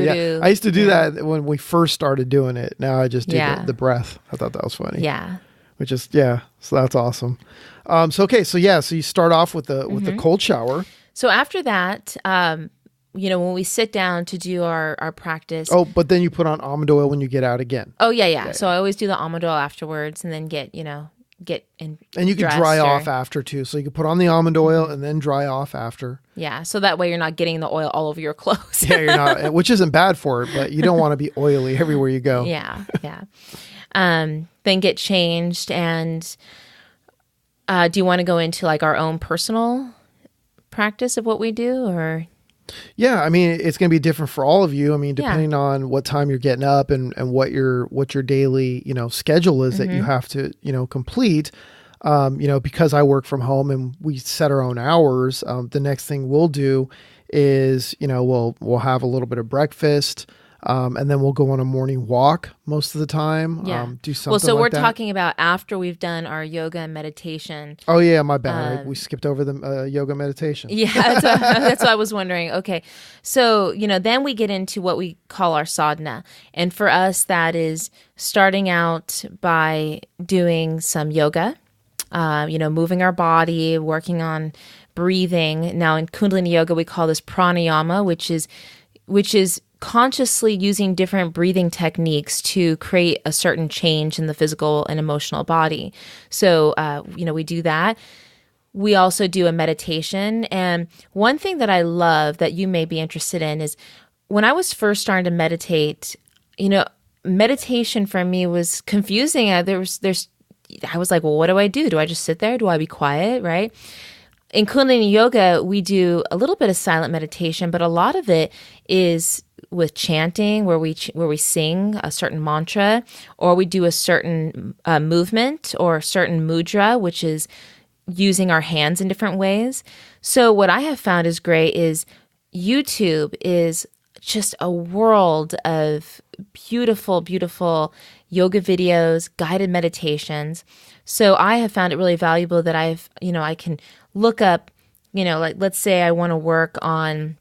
Yeah, I used to do that when we first started doing it. Now I just do the breath. I thought that was funny. Yeah. Which is so that's awesome. So you start off with the cold shower. So after that, when we sit down to do our practice. Oh, but then you put on almond oil when you get out again. Oh yeah. So I always do the almond oil afterwards, and then get in. And you can dry off after too. So you can put on the almond oil and then dry off after. Yeah. So that way you're not getting the oil all over your clothes. Yeah, you're not, which isn't bad for it, but you don't want to be oily everywhere you go. Yeah. Then get changed. And do you want to go into like our own personal practice of what we do, or? Yeah, it's going to be different for all of you. Depending on what time you're getting up and what your daily, schedule is that you have to, complete. Because I work from home and we set our own hours, the next thing we'll do is, we'll have a little bit of breakfast. And then we'll go on a morning walk most of the time. Yeah. Do something Well, so like we're that. talking about after we've done our yoga and meditation. Oh yeah, my bad. We skipped over the yoga meditation. Yeah, that's what I was wondering. Okay. So, then we get into what we call our sadhana. And for us, that is starting out by doing some yoga, moving our body, working on breathing. Now in Kundalini Yoga, we call this Pranayama, which is consciously using different breathing techniques to create a certain change in the physical and emotional body. So, we do that. We also do a meditation. And one thing that I love that you may be interested in is when I was first starting to meditate, meditation for me was confusing. I was like, well, what do I do? Do I just sit there? Do I be quiet? Right? In Kundalini Yoga, we do a little bit of silent meditation, but a lot of it is with chanting, where we sing a certain mantra, or we do a certain movement or a certain mudra, which is using our hands in different ways. So what I have found is great is YouTube is just a world of beautiful, beautiful yoga videos, guided meditations. So I have found it really valuable that I can look up, like let's say I want to work on,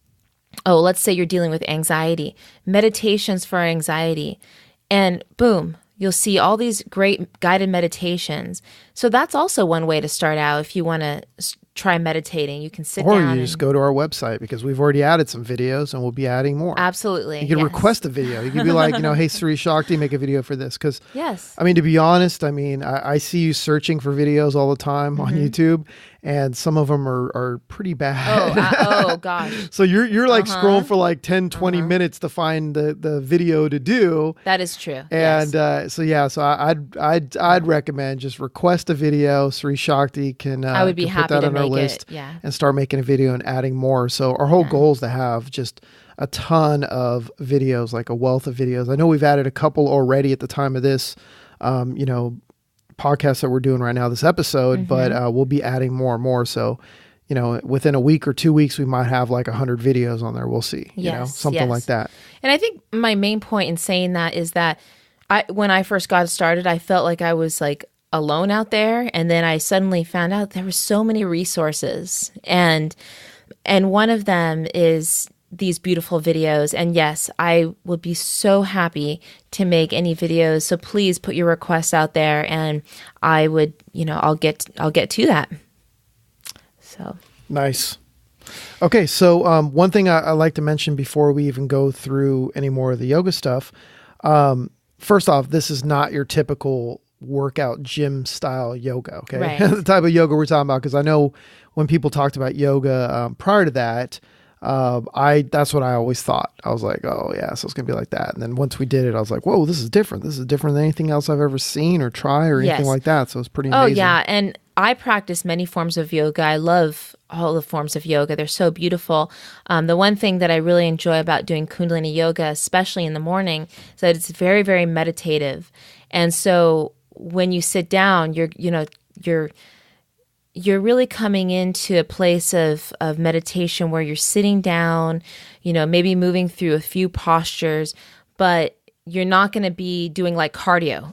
let's say you're dealing with anxiety, meditations for anxiety, and boom, you'll see all these great guided meditations. So that's also one way to start out if you want to try meditating. You can sit down. Or you just go to our website because we've already added some videos and we'll be adding more. Absolutely. You can request a video. You can be like, hey, Siri Shakti, make a video for this. Because, yes. I mean, to be honest, I see you searching for videos all the time on YouTube, and some of them are pretty bad. Oh gosh. So you're like scrolling for like 10, 20 minutes to find the video to do. That is true. And yes. So I'd recommend just request a video. Siri Shakti can I would be can happy put that to on our make list it. Yeah. and start making a video and adding more. So our whole goal is to have just a ton of videos, like a wealth of videos. I know we've added a couple already at the time of this, podcast that we're doing right now, this episode, but we'll be adding more and more. So, within a week or 2 weeks, we might have like 100 videos on there. We'll see, something like that. And I think my main point in saying that is that when I first got started, I felt like I was like alone out there. And then I suddenly found out there were so many resources. And one of them is these beautiful videos. And yes, I would be so happy to make any videos. So please put your requests out there and I would, I'll get to that. So nice. Okay. So, one thing I like to mention before we even go through any more of the yoga stuff, first off, this is not your typical workout gym style yoga. Okay. Right. The type of yoga we're talking about. Cause I know when people talked about yoga, prior to that, that's what I always thought. I was like, oh yeah, so it's going to be like that. And then once we did it, I was like, whoa, this is different. This is different than anything else I've ever seen or tried or anything like that. So it's pretty amazing. Oh yeah. And I practice many forms of yoga. I love all the forms of yoga. They're so beautiful. The one thing that I really enjoy about doing Kundalini Yoga, especially in the morning, is that it's very, very meditative. And so when you sit down, you're really coming into a place of meditation where you're sitting down, maybe moving through a few postures, but you're not going to be doing like cardio.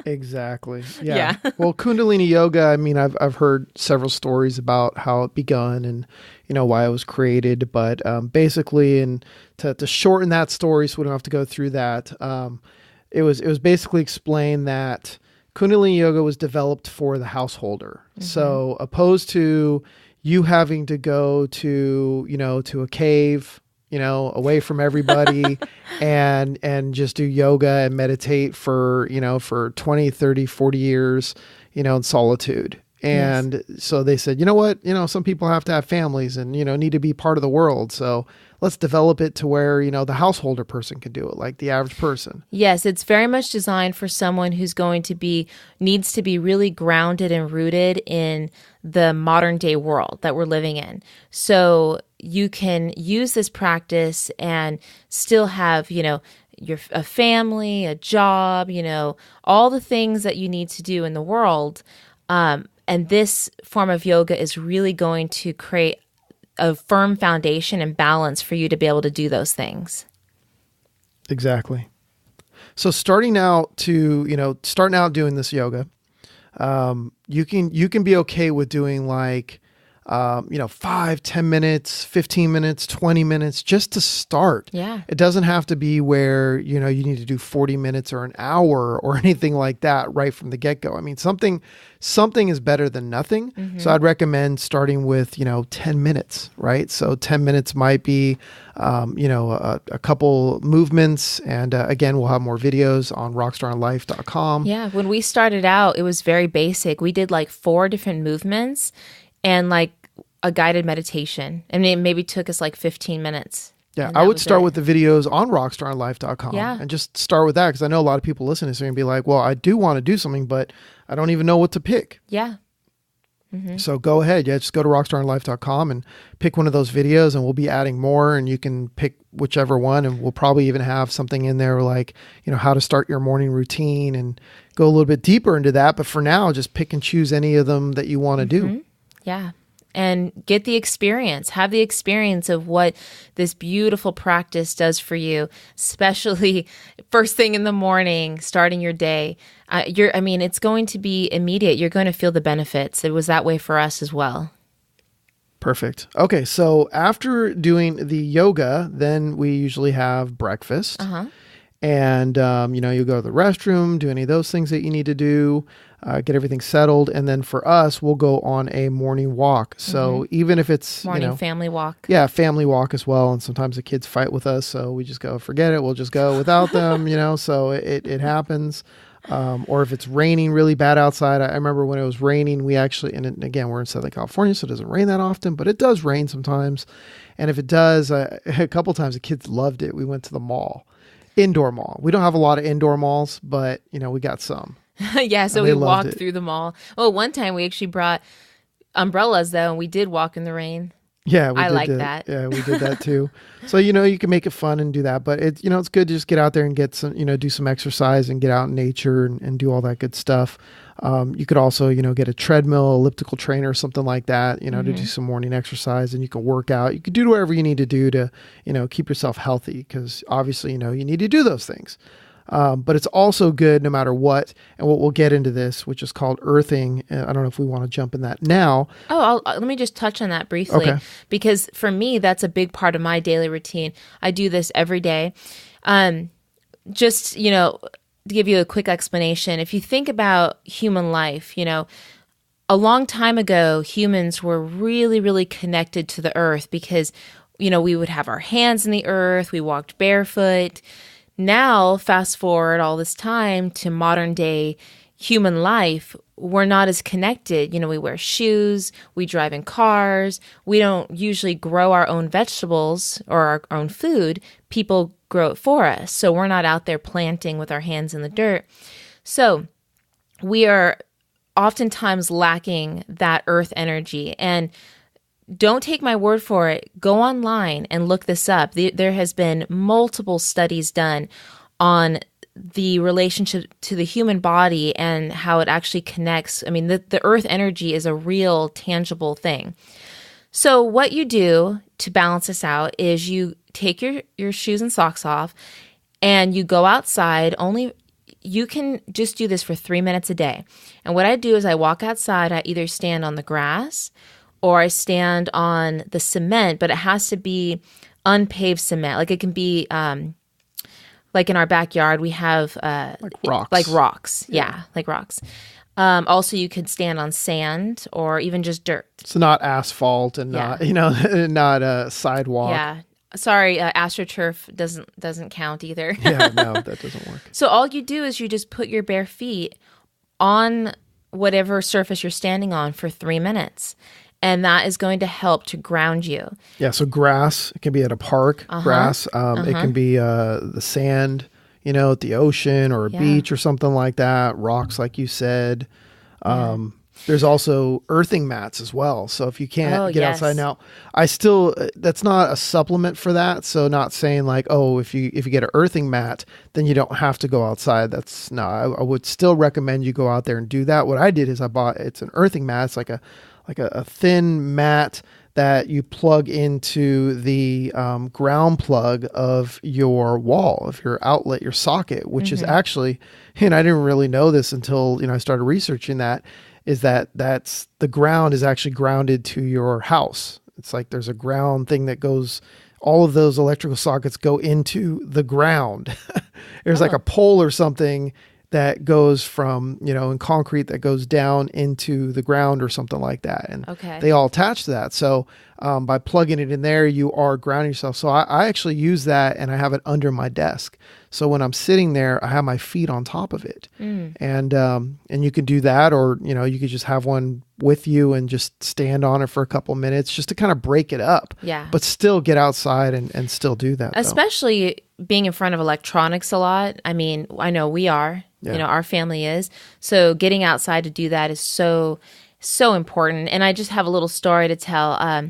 Exactly. Yeah. Well, Kundalini Yoga, I mean, I've heard several stories about how it begun and, why it was created, but basically, and to shorten that story so we don't have to go through that, it was basically explained that Kundalini Yoga was developed for the householder. So opposed to you having to go to, to a cave, away from everybody and just do yoga and meditate for 20, 30, 40 years, in solitude. And so they said, you know what, some people have to have families and, need to be part of the world. So let's develop it to where, the householder person can do it, like the average person. Yes, it's very much designed for someone who's needs to be really grounded and rooted in the modern day world that we're living in. So you can use this practice and still have, a family, a job, all the things that you need to do in the world. And this form of yoga is really going to create a firm foundation and balance for you to be able to do those things. Exactly. So starting out doing this yoga, you can be okay with doing like, 5, 10 minutes, 15 minutes, 20 minutes, just to start. Yeah. It doesn't have to be where, you need to do 40 minutes or an hour or anything like that right from the get-go. I mean, something is better than nothing. Mm-hmm. So I'd recommend starting with, 10 minutes, right? So 10 minutes might be, a couple movements. And again, we'll have more videos on rockstarinlife.com. Yeah. When we started out, it was very basic. We did like 4 different movements and like a guided meditation. And it maybe took us like 15 minutes. Yeah, I would start with the videos on rockstarinlife.com and just start with that, because I know a lot of people listening to this are going to be like, well, I do want to do something, but I don't even know what to pick. Yeah. Mm-hmm. So go ahead. Yeah, just go to rockstarinlife.com and pick one of those videos, and we'll be adding more, and you can pick whichever one, and we'll probably even have something in there like, how to start your morning routine and go a little bit deeper into that. But for now, just pick and choose any of them that you want to do. Yeah. And get the experience, have the experience of what this beautiful practice does for you, especially first thing in the morning, starting your day. It's going to be immediate. You're going to feel the benefits. It was that way for us as well. Perfect. Okay. So after doing the yoga, then we usually have breakfast. And, you go to the restroom, do any of those things that you need to do, get everything settled. And then for us, we'll go on a morning walk. So even if it's morning family walk. Yeah, family walk as well. And sometimes the kids fight with us. So we just go, forget it. We'll just go without them, so it happens. Or if it's raining really bad outside. I remember when it was raining, we actually, and again, we're in Southern California, so it doesn't rain that often, but it does rain sometimes. And if it does, a couple times the kids loved it. We went to the mall. Indoor mall. We don't have a lot of indoor malls, but we got some. Yeah, so we walked through the mall. Well, one time we actually brought umbrellas though, and we did walk in the rain. Yeah, I like that. Yeah, we did that too. So you can make it fun and do that, but it's it's good to just get out there and get some do some exercise and get out in nature and do all that good stuff. You could also get a treadmill, elliptical trainer, something like that, to do some morning exercise, and you can work out. You could do whatever you need to do to keep yourself healthy, because obviously you need to do those things. But it's also good no matter what. And what we'll get into this, which is called earthing. I don't know if we want to jump in that now. Oh, let me just touch on that briefly. Okay. Because for me, that's a big part of my daily routine. I do this every day. Just, to give you a quick explanation, if you think about human life, a long time ago, humans were really, really connected to the earth because, we would have our hands in the earth. We walked barefoot. Now, fast forward all this time to modern day human life, we're not as connected. We wear shoes, we drive in cars, we don't usually grow our own vegetables or our own food. People grow it for us. So we're not out there planting with our hands in the dirt. So we are oftentimes lacking that earth energy. And don't take my word for it. Go online and look this up. There has been multiple studies done on the relationship to the human body and how it actually connects. I mean, the earth energy is a real tangible thing. So what you do to balance this out is you take your shoes and socks off and you go outside. You can just do this for 3 minutes a day. And what I do is I walk outside. I either stand on the grass or I stand on the cement, but it has to be unpaved cement. Like it can be, like in our backyard, we have like rocks. Like rocks. Yeah, like rocks. Also, you could stand on sand or even just dirt. So not asphalt and not a sidewalk. Yeah. Sorry, AstroTurf doesn't count either. Yeah, no, that doesn't work. So all you do is you just put your bare feet on whatever surface you're standing on for 3 minutes. And that is going to help to ground you. Yeah, so grass, it can be at a park, grass. It can be the sand, at the ocean or a beach or something like that. Rocks, like you said. There's also earthing mats as well. So if you can't get outside now, that's not a supplement for that. So not saying like, if you get an earthing mat, then you don't have to go outside. I would still recommend you go out there and do that. What I did is it's an earthing mat. It's like a thin mat that you plug into the ground plug of your wall, of your outlet, your socket, which is actually, and I didn't really know this until, I started researching that, is that's the ground is actually grounded to your house. It's like there's a ground thing that goes, all of those electrical sockets go into the ground. There's like a pole or something that goes from, in concrete that goes down into the ground or something like that. And they all attach to that. So by plugging it in there, you are grounding yourself. So I actually use that, and I have it under my desk. So when I'm sitting there, I have my feet on top of it. And you can do that, or, you could just have one with you and just stand on it for a couple minutes just to kind of break it up. Yeah. But still get outside and still do that. Especially being in front of electronics a lot. I mean, I know we are. Yeah. Our family is. So getting outside to do that is so important. And I just have a little story to tell.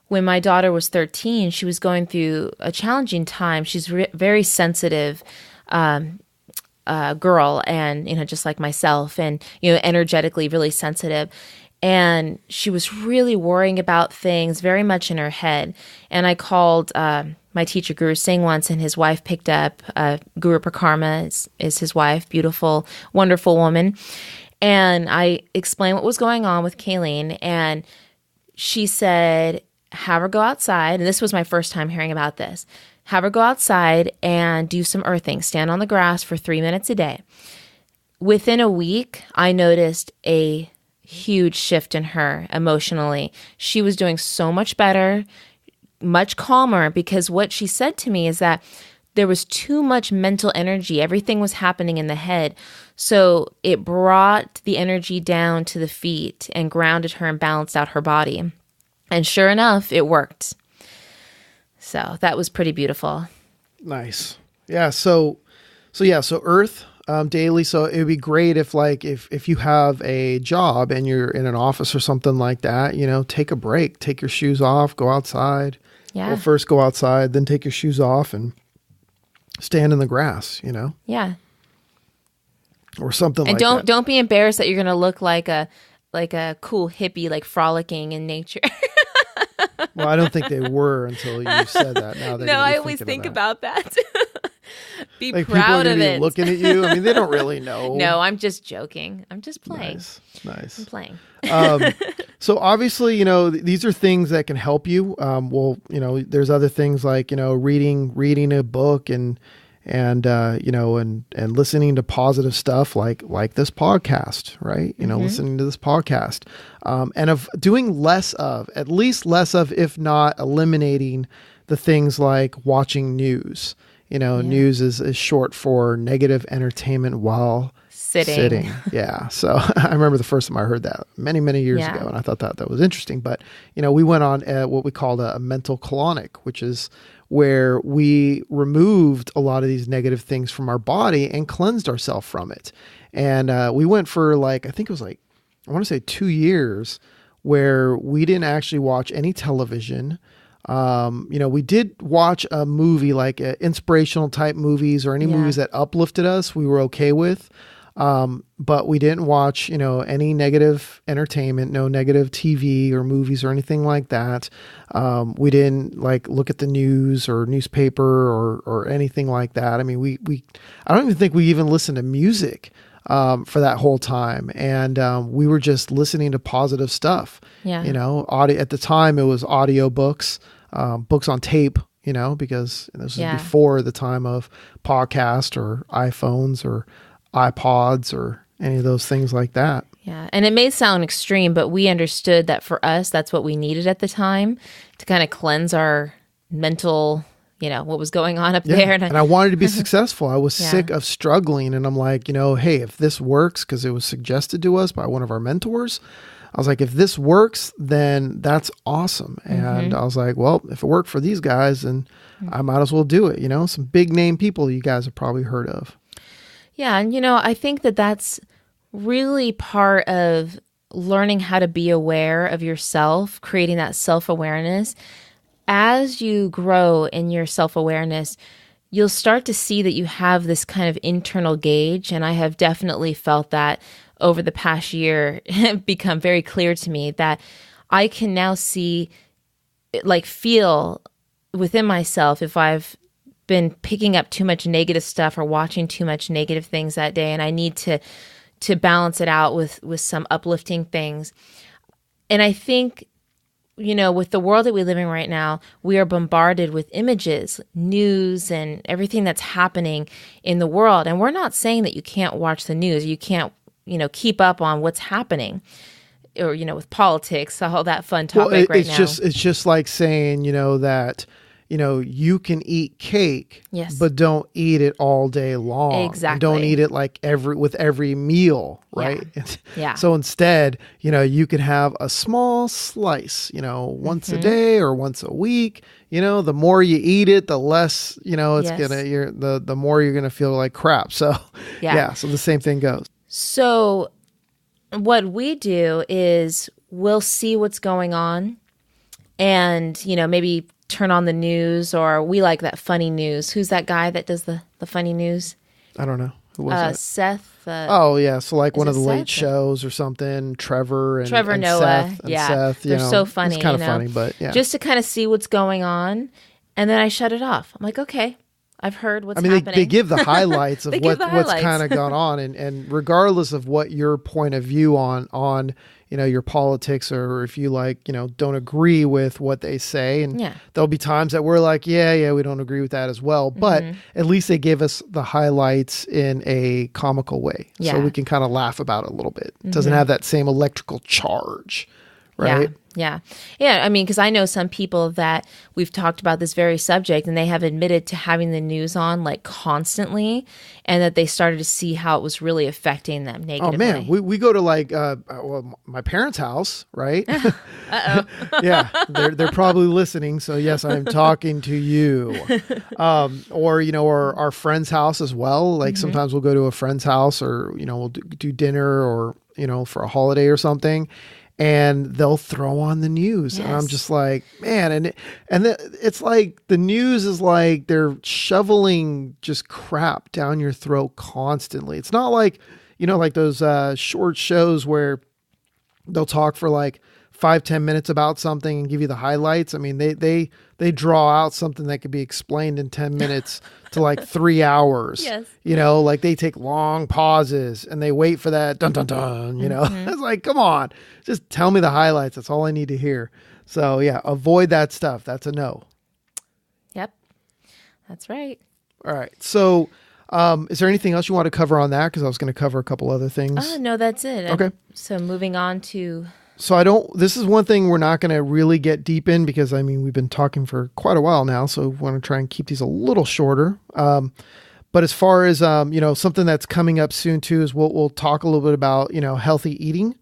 When my daughter was 13, she was going through a challenging time. She's very sensitive girl, and just like myself, and energetically really sensitive. And she was really worrying about things very much in her head. And I called my teacher, Guru Singh, once, and his wife picked up. Guru Prakarma is his wife, beautiful, wonderful woman. And I explained what was going on with Kayleen, and she said, have her go outside. And this was my first time hearing about this. Have her go outside and do some earthing. Stand on the grass for 3 minutes a day. Within a week, I noticed a huge shift in her emotionally. She was doing so much better, much calmer, because what she said to me is that there was too much mental energy. Everything was happening in the head. So it brought the energy down to the feet and grounded her and balanced out her body. And sure enough, it worked. So that was pretty beautiful. Nice. Yeah. So earth daily. So it would be great if you have a job and you're in an office or something like that, take a break, take your shoes off, go outside. Yeah. Well, first go outside, then take your shoes off and stand in the grass, Yeah. or something like that. that. And don't be embarrassed that you're going to look like a cool hippie, like frolicking in nature. Well, I don't think they were until you said that. Now no, I always think about that. Be like proud people are of it. Looking at you. I mean, they don't really know. No, I'm just joking. I'm just playing. Nice. I'm playing. So obviously, these are things that can help you. There's other things like, reading a book and listening to positive stuff like this podcast, right? Listening to this podcast, and of doing at least less of, if not eliminating the things like watching news. News is short for negative entertainment while sitting. Yeah. So I remember the first time I heard that many, many years ago, and I thought that was interesting. But, we went on what we called a mental colonic, which is where we removed a lot of these negative things from our body and cleansed ourselves from it. And we went for I think it was I want to say 2 years where we didn't actually watch any television. We did watch a movie, like inspirational type movies or any movies that uplifted us, we were okay with. But we didn't watch, any negative entertainment, no negative TV or movies or anything like that. We didn't look at the news or newspaper or anything like that. I mean, I don't even think we even listened to music, for that whole time. And, we were just listening to positive stuff, audio. At the time it was audio books, books on tape, because this was before the time of podcast or iPhones or iPods or any of those things like that. Yeah. And it may sound extreme, but we understood that for us, that's what we needed at the time to kind of cleanse our mental, what was going on up there. And I wanted to be successful. I was sick of struggling. And I'm like, hey, if this works, because it was suggested to us by one of our mentors, I was like, if this works, then that's awesome. And I was like, well, if it worked for these guys, then I might as well do it. Some big name people you guys have probably heard of. Yeah. And, I think that that's really part of learning how to be aware of yourself, creating that self-awareness. As you grow in your self-awareness, you'll start to see that you have this kind of internal gauge. And I have definitely felt that over the past year become very clear to me that I can now see like feel within myself if I've been picking up too much negative stuff or watching too much negative things that day, and I need to balance it out with some uplifting things. And I think, with the world that we live in right now, we are bombarded with images, news, and everything that's happening in the world. And we're not saying that you can't watch the news, you can't, keep up on what's happening, or, with politics, all that fun topic right now. It's just like saying, that, you can eat cake, yes, but don't eat it all day long. Exactly. And don't eat it like with every meal, right? Yeah. So instead, you can have a small slice, once a day or once a week. The more you eat it, the less, it's the more you're gonna feel like crap. So so the same thing goes. So what we do is we'll see what's going on, and maybe turn on the news, or we like that funny news. Who's that guy that does the funny news? I don't know. Who was that? Seth. So like one of the late shows or something. Trevor and Noah. Seth and Seth, they're so funny. It's kind of funny, but yeah. Just to kind of see what's going on, and then I shut it off. I'm like, okay, I've heard what's happening. They give the highlights of what's kind of gone on, and regardless of what your point of view on your politics, or if you don't agree with what they say, and there'll be times that we're like, we don't agree with that as well, but at least they give us the highlights in a comical way, so we can kind of laugh about it a little bit. It doesn't have that same electrical charge, right? Yeah. I mean, because I know some people that we've talked about this very subject, and they have admitted to having the news on like constantly, and that they started to see how it was really affecting them negatively. Oh man, we go to my parents' house, right? Uh-oh. Yeah, they're probably listening. So yes, I'm talking to you. Or our friend's house as well. Like sometimes we'll go to a friend's house, or we'll do dinner, or for a holiday or something. And they'll throw on the news, and I'm just like, man, it's like the news is like they're shoveling just crap down your throat constantly. It's not like like those short shows where they'll talk for like 5-10 minutes about something and give you the highlights. I mean, they draw out something that could be explained in 10 minutes to like 3 hours. Yes. Like they take long pauses and they wait for that dun dun dun, It's like, come on, just tell me the highlights. That's all I need to hear. So yeah, avoid that stuff. That's a no. Yep. That's right. All right. So is there anything else you want to cover on that? Because I was going to cover a couple other things. Oh, no, that's it. Okay. So moving on to... So this is one thing we're not going to really get deep in, because we've been talking for quite a while now. So we want to try and keep these a little shorter. But as far as, something that's coming up soon too, is we'll talk a little bit about, healthy eating,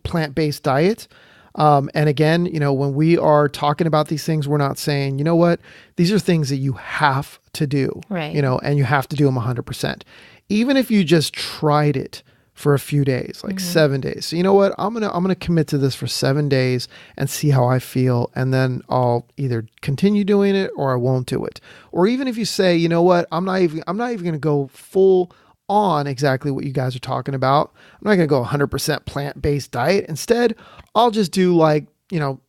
plant-based diet. And again, when we are talking about these things, we're not saying, you know what, these are things that you have to do, right? And you have to do them 100%. Even if you just tried it for a few days, like 7 days. So you know what? I'm gonna commit to this for 7 days and see how I feel, and then I'll either continue doing it or I won't do it. Or even if you say, you know what, I'm not even gonna go full on exactly what you guys are talking about. I'm not gonna go 100% plant-based diet. Instead, I'll just do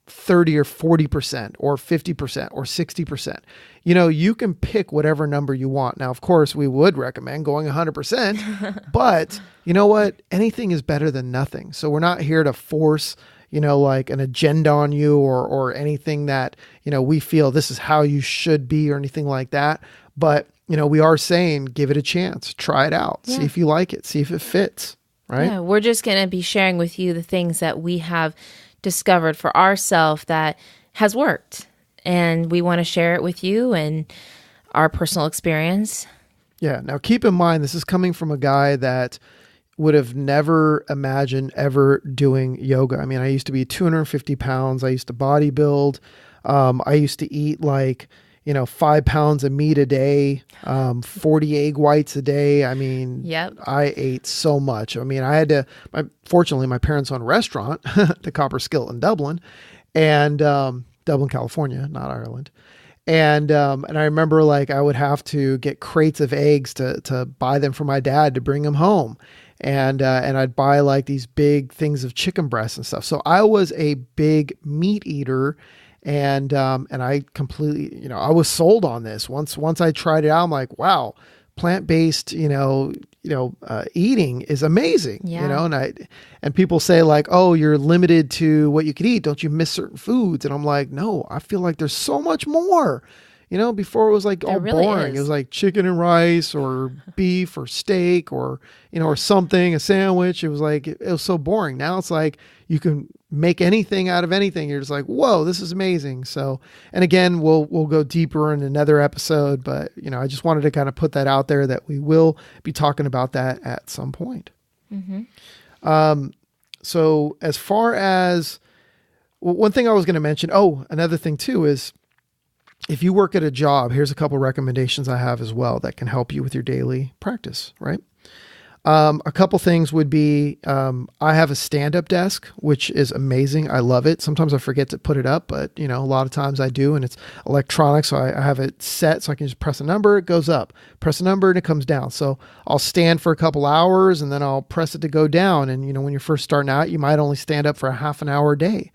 30 or 40% or 50% or 60%. You can pick whatever number you want. Now, of course, we would recommend going 100%, but you know what? Anything is better than nothing. So we're not here to force, like an agenda on you, or anything that, we feel this is how you should be, or anything like that. But, we are saying, give it a chance, try it out, see if you like it, see if it fits, right? Yeah, we're just going to be sharing with you the things that we have discovered for ourselves that has worked, and we want to share it with you and our personal experience. Yeah. Now keep in mind, this is coming from a guy that would have never imagined ever doing yoga. I used to be 250 pounds. I used to bodybuild. I used to eat 5 pounds of meat a day, 40 egg whites a day. Yep. I ate so much. I had to, fortunately my parents owned a restaurant, the Copper Skillet in Dublin, and Dublin, California, not Ireland. And I remember I would have to get crates of eggs to buy them for my dad to bring him home. And I'd buy these big things of chicken breasts and stuff. So I was a big meat eater. And I completely, I was sold on this. Once I tried it out, I'm like, wow, plant-based, eating is amazing. Yeah. And people say like, oh, you're limited to what you could eat. Don't you miss certain foods? And I'm like, no, I feel like there's so much more. Before it was like all really boring. is. It was like chicken and rice or beef or steak or, or something, a sandwich. It was like, it was so boring. Now it's like you can make anything out of anything. You're just like, whoa, this is amazing. So, and again, we'll go deeper in another episode, but I just wanted to kind of put that out there that we will be talking about that at some point. Mm-hmm. So as far as one thing I was going to mention, another thing too is, if you work at a job, here's a couple recommendations I have as well that can help you with your daily practice, right? A couple things would be, I have a stand-up desk, which is amazing. I love it. Sometimes I forget to put it up, but a lot of times I do, and it's electronic. So I have it set so I can just press a number, it goes up, press a number and it comes down. So I'll stand for a couple hours and then I'll press it to go down. And when you're first starting out, you might only stand up for a half an hour a day.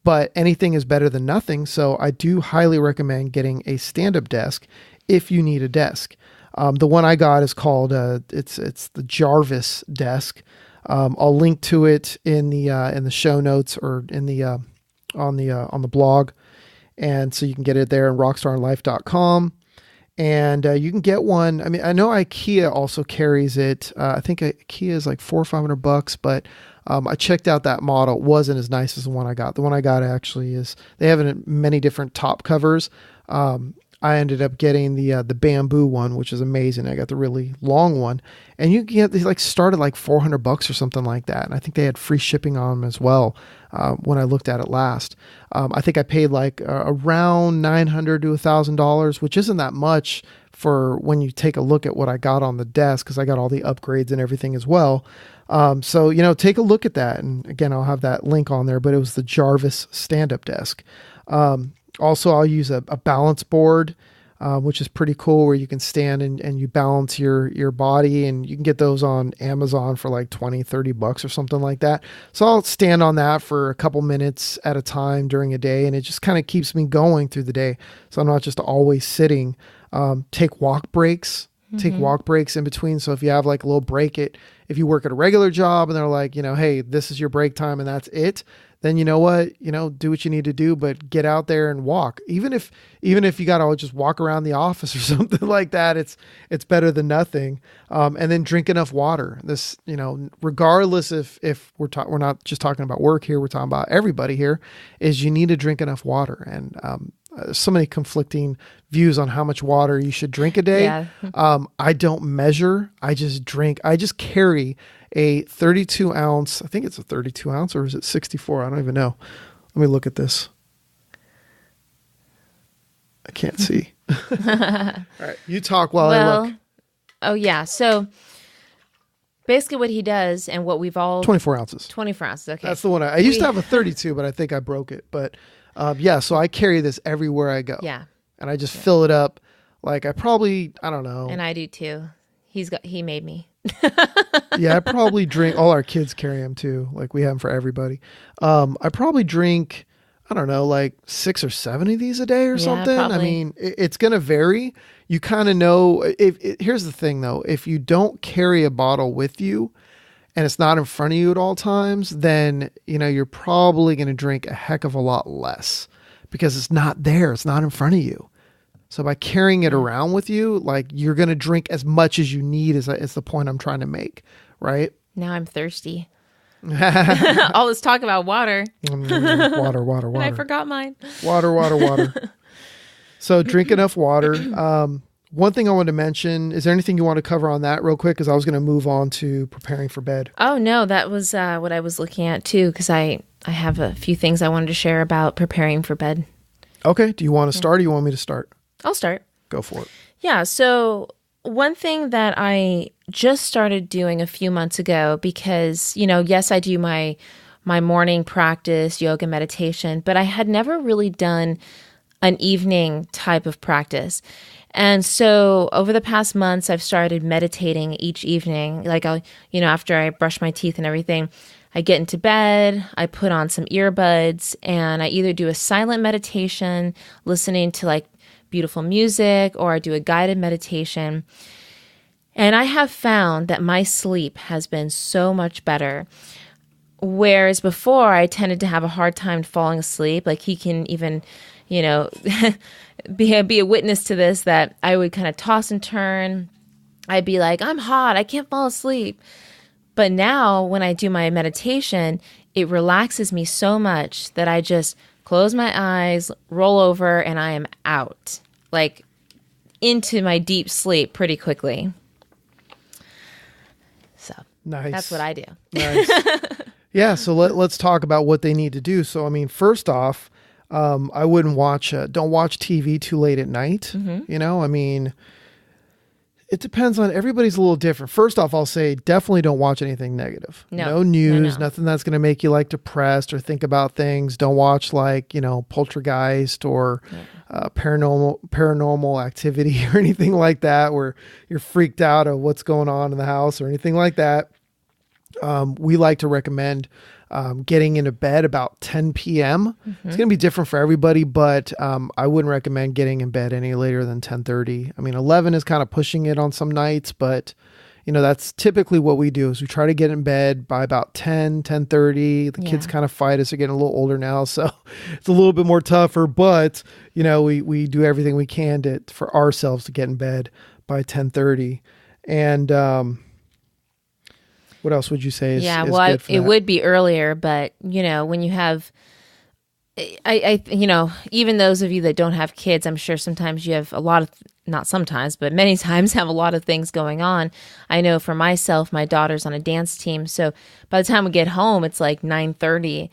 But anything is better than nothing. So I do highly recommend getting a stand-up desk if you need a desk. The one I got is called, it's the Jarvis Desk. I'll link to it in the show notes or in the on the blog. And so you can get it there on rockstarinlife.com. And you can get one. I mean, I know IKEA also carries it. I think IKEA is like $400 or $500, but I checked out that model. It wasn't as nice as the one I got. The one I got actually is, they have it in many different top covers. I ended up getting the bamboo one, which is amazing. I got the really long one, and you can get, they like started like $400 or something like that. And I think they had free shipping on them as well. When I looked at it last, I think I paid like around $900 to $1,000, which isn't that much for when you take a look at what I got on the desk, because I got all the upgrades and everything as well. So, take a look at that. And again, I'll have that link on there, but it was the Jarvis stand-up desk. Also, I'll use a balance board, which is pretty cool, where you can stand and you balance your body, and you can get those on Amazon for like $20-$30 or something like that. So I'll stand on that for a couple minutes at a time during a day, and it just kind of keeps me going through the day. So I'm not just always sitting. Take walk breaks. Take walk breaks in between. So if you have like a little break, if you work at a regular job and they're like, hey, this is your break time and that's it, then you know what, do what you need to do, but get out there and walk. Even if you got to just walk around the office or something like that, it's better than nothing. And then drink enough water. This, regardless if we're not just talking about work here, we're talking about everybody here, is you need to drink enough water. And, so many conflicting views on how much water you should drink a day. Yeah. I don't measure. I just drink. I just carry a 32 ounce. I think it's a 32 ounce, or is it 64? I don't even know. Let me look at this. I can't see. All right. You talk while I look. Oh yeah. So basically what he does, and what we've all... 24 ounces. 24 ounces. Okay. That's the one. I used to have a 32, but I think I broke it. But so I carry this everywhere I go. Yeah. And I just fill it up. Like I don't know. And I do too. He made me. Yeah, I probably drink, all our kids carry them too. Like we have them for everybody. I probably drink, I don't know, like 6 or 7 of these a day or something. Probably. I mean, it's going to vary. You kind of know, here's the thing though, if you don't carry a bottle with you and it's not in front of you at all times, then, you're probably going to drink a heck of a lot less because it's not there. It's not in front of you. So by carrying it around with you, like you're going to drink as much as you need is the point I'm trying to make. Right. Now I'm thirsty. All this talk about water. Water. And I forgot mine. Water. So drink enough water. One thing I wanted to mention, is there anything you want to cover on that real quick? Because I was going to move on to preparing for bed. Oh, no, that was what I was looking at too, because I have a few things I wanted to share about preparing for bed. Okay. Do you want to start or you want me to start? I'll start. Go for it. Yeah. So one thing that I just started doing a few months ago, because, yes, I do my morning practice, yoga, meditation, but I had never really done an evening type of practice. And so over the past months, I've started meditating each evening. Like after I brush my teeth and everything, I get into bed, I put on some earbuds, and I either do a silent meditation, listening to like beautiful music, or I do a guided meditation. And I have found that my sleep has been so much better. Whereas before, I tended to have a hard time falling asleep. Like he can even, be a witness to this, that I would kind of toss and turn. I'd be like, I'm hot, I can't fall asleep. But now when I do my meditation, it relaxes me so much that I just close my eyes, roll over, and I am out, like into my deep sleep pretty quickly. So nice. That's what I do. Nice. Yeah. So let's talk about what they need to do. So, I mean, first off, I wouldn't don't watch TV too late at night. I mean, it depends on, everybody's a little different. First off, I'll say definitely don't watch anything negative. No news, nothing that's going to make you like depressed or think about things. Don't watch like, Poltergeist or paranormal activity or anything like that where you're freaked out of what's going on in the house or anything like that. We like to recommend getting into bed about 10 p.m. It's going to be different for everybody, but I wouldn't recommend getting in bed any later than 10:30. I mean, 11 is kind of pushing it on some nights, but that's typically what we do is we try to get in bed by about 10:30. The kids kind of fight us. They're getting a little older now, so it's a little bit more tougher, but we do everything we can for ourselves to get in bed by 10:30. And what else would you say is good for it would be earlier, but when you have, even those of you that don't have kids, I'm sure sometimes you have a lot of, not sometimes, but many times have a lot of things going on. I know for myself, my daughter's on a dance team, so by the time we get home, it's like 9:30,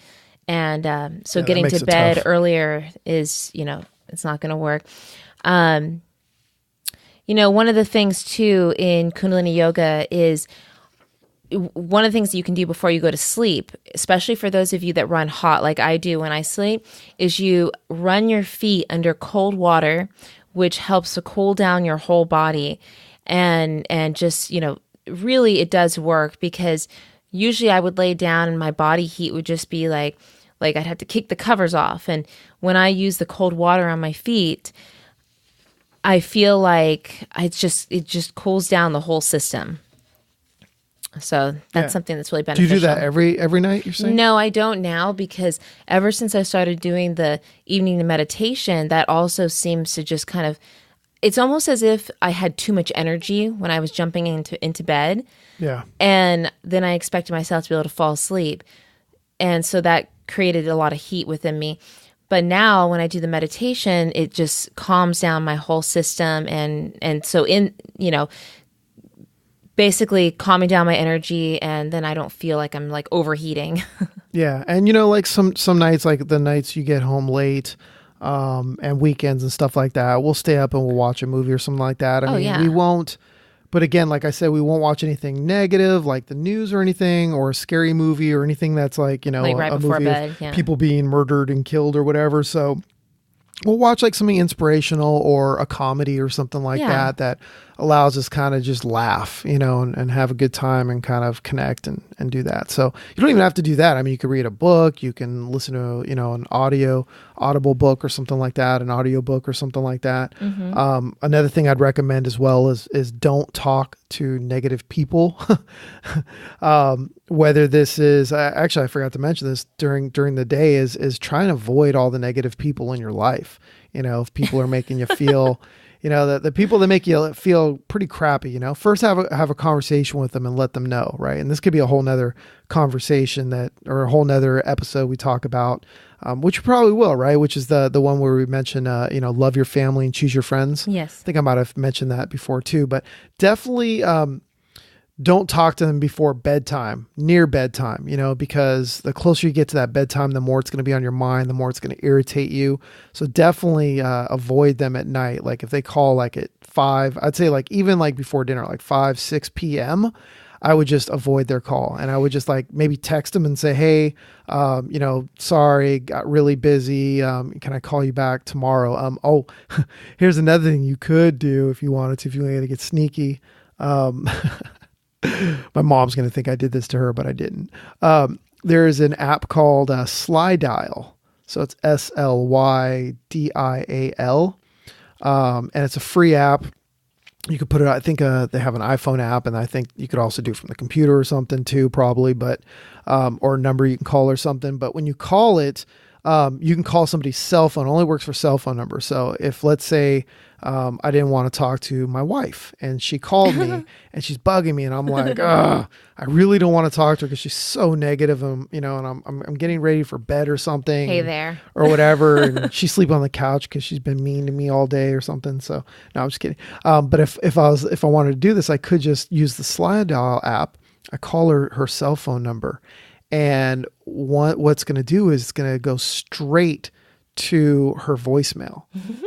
and so getting to bed earlier is, it's not going to work. One of the things too in Kundalini Yoga is, one of the things that you can do before you go to sleep, especially for those of you that run hot like I do when I sleep, is you run your feet under cold water, which helps to cool down your whole body. And just, really it does work, because usually I would lay down and my body heat would just be like I'd have to kick the covers off. And when I use the cold water on my feet, I feel like it just cools down the whole system. So that's something that's really beneficial. Do you do that every night, you're saying? No, I don't now, because ever since I started doing the evening meditation, that also seems to just kind of, it's almost as if I had too much energy when I was jumping into bed. Yeah. And then I expected myself to be able to fall asleep. And so that created a lot of heat within me. But now when I do the meditation, it just calms down my whole system. And so basically calming down my energy, and then I don't feel like I'm like overheating. Yeah. And like some nights, like the nights you get home late, and weekends and stuff like that, we'll stay up and we'll watch a movie or something like that. I mean, we won't, but again, like I said, we won't watch anything negative, like the news or anything, or a scary movie or anything that's like, like right a before movie bed, of people being murdered and killed or whatever. So we'll watch like something inspirational or a comedy or something like that allows us kind of just laugh, and have a good time and kind of connect and do that. So you don't even have to do that. I mean, you could read a book, you can listen to, an audible book or something like that, an audio book or something like that. Another thing I'd recommend as well is don't talk to negative people. Whether this is, actually, I forgot to mention this during the day, is try and avoid all the negative people in your life. If people are making you feel, the people that make you feel pretty crappy, first have a conversation with them and let them know. Right. And this could be a whole nother conversation or a whole nother episode we talk about, which you probably will, right? Which is the one where we mention, love your family and choose your friends. Yes. I think I might have mentioned that before too, but definitely, don't talk to them before bedtime, near bedtime, because the closer you get to that bedtime, the more it's going to be on your mind, the more it's going to irritate you. So definitely avoid them at night. Like if they call like at 5, I'd say like even like before dinner, like 5, 6 p.m., I would just avoid their call. And I would just like maybe text them and say, hey, sorry, got really busy. Can I call you back tomorrow? Here's another thing you could do if you wanted to get sneaky. My mom's going to think I did this to her, but I didn't. there's an app called Slydial. So it's Slydial. And it's a free app. You could put it, I think they have an iPhone app, and I think you could also do it from the computer or something too, probably, but, or a number you can call or something. But when you call it, you can call somebody's cell phone. It only works for cell phone numbers. So if, let's say, I didn't want to talk to my wife and she called me and she's bugging me and I'm like, I really don't want to talk to her because she's so negative, and I'm getting ready for bed or something. Hey there. Or whatever. And she's sleeping on the couch because she's been mean to me all day or something. So no, I'm just kidding. But if I wanted to do this, I could just use the Slydial app. I call her cell phone number, and what's going to do is it's going to go straight to her voicemail.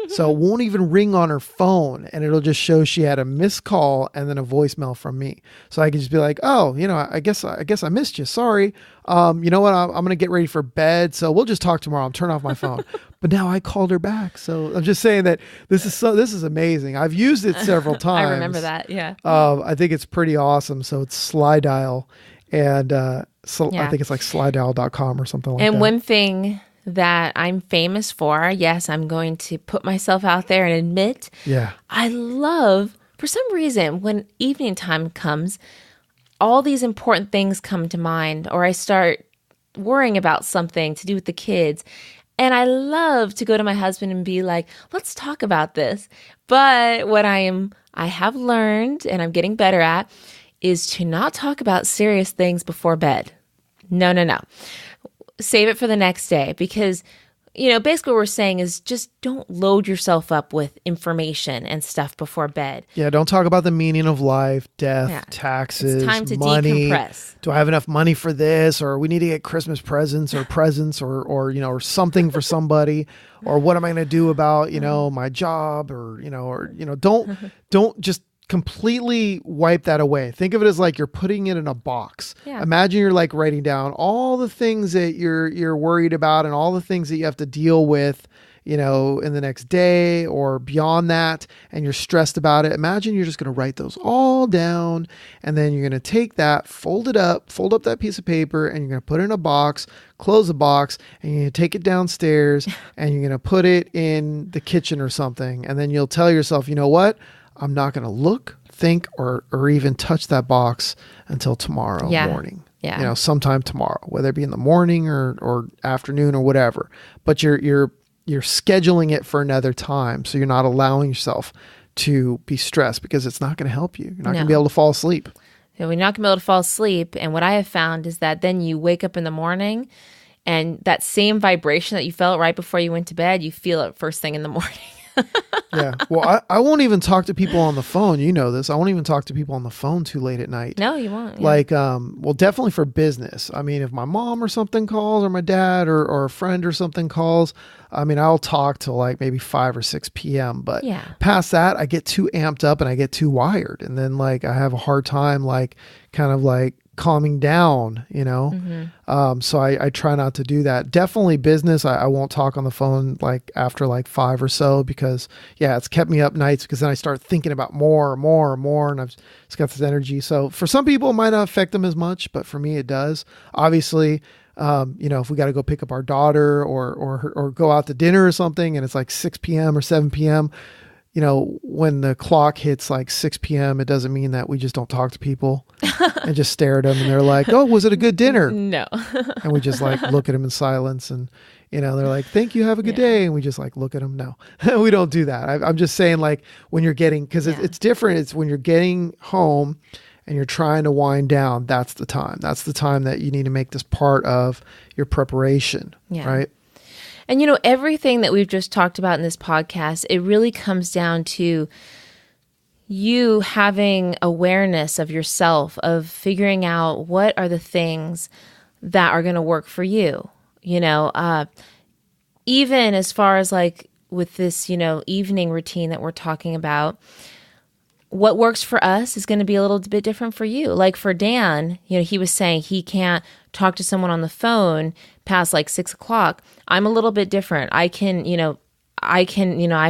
So it won't even ring on her phone, and it'll just show she had a missed call and then a voicemail from me. So I can just be like, oh, I guess I missed you. Sorry. You know what? I'm going to get ready for bed. So we'll just talk tomorrow. I'll turn off my phone. But now I called her back. So I'm just saying that this is amazing. I've used it several times. I remember that. Yeah. I think it's pretty awesome. So it's Slydial, and I think it's like slydial.com or something like that. And one thing that I'm famous for, yes, I'm going to put myself out there and admit, I love, for some reason, when evening time comes, all these important things come to mind, or I start worrying about something to do with the kids. And I love to go to my husband and be like, let's talk about this. But what I have learned, and I'm getting better at, is to not talk about serious things before bed. No. Save it for the next day, because, basically what we're saying is just don't load yourself up with information and stuff before bed. Yeah, don't talk about the meaning of life, death, taxes, it's time to money. Decompress. Do I have enough money for this? Or we need to get Christmas presents or something for somebody, or what am I going to do about, my job, or don't just completely wipe that away. Think of it as like you're putting it in a box. Yeah. Imagine you're like writing down all the things that you're worried about and all the things that you have to deal with, in the next day or beyond that, and you're stressed about it. Imagine you're just going to write those all down, and then you're going to take that, fold up that piece of paper, and you're going to put it in a box, close the box, and you're going to take it downstairs and you're going to put it in the kitchen or something. And then you'll tell yourself, you know what? I'm not going to look, think, or even touch that box until tomorrow morning. Yeah. Sometime tomorrow, whether it be in the morning or afternoon or whatever. But you're scheduling it for another time, so you're not allowing yourself to be stressed, because it's not going to help you. You're not going to be able to fall asleep. Yeah, we're not going to be able to fall asleep. And what I have found is that then you wake up in the morning, and that same vibration that you felt right before you went to bed, you feel it first thing in the morning. Yeah. Well, I won't even talk to people on the phone. You know this. I won't even talk to people on the phone too late at night. No, you won't. Yeah. Like, definitely for business. I mean, if my mom or something calls, or my dad or a friend or something calls, I'll talk till like maybe 5 or 6 p.m. But past that, I get too amped up and I get too wired. And then like, I have a hard time, like kind of like calming down, so I try not to do that. Definitely business, I won't talk on the phone like after like 5 or so, because it's kept me up nights, because then I start thinking about more, and I've just got this energy. So for some people it might not affect them as much, but for me it does. Obviously, if we got to go pick up our daughter or go out to dinner or something, and it's like 6 p.m. or 7 p.m., when the clock hits like 6 p.m., it doesn't mean that we just don't talk to people and just stare at them, and they're like, oh, was it a good dinner? No. And we just like look at them in silence, and, they're like, thank you, have a good day. And we just like look at them. No, we don't do that. I'm just saying, like, when you're getting, because it's different. It's when you're getting home and you're trying to wind down, that's the time. That's the time that you need to make this part of your preparation, right? And, everything that we've just talked about in this podcast, it really comes down to you having awareness of yourself, of figuring out what are the things that are going to work for you. Even as far as like with this, evening routine that we're talking about, what works for us is going to be a little bit different for you. Like for Dan, he was saying he can't talk to someone on the phone past like 6 o'clock. I'm a little bit different. I have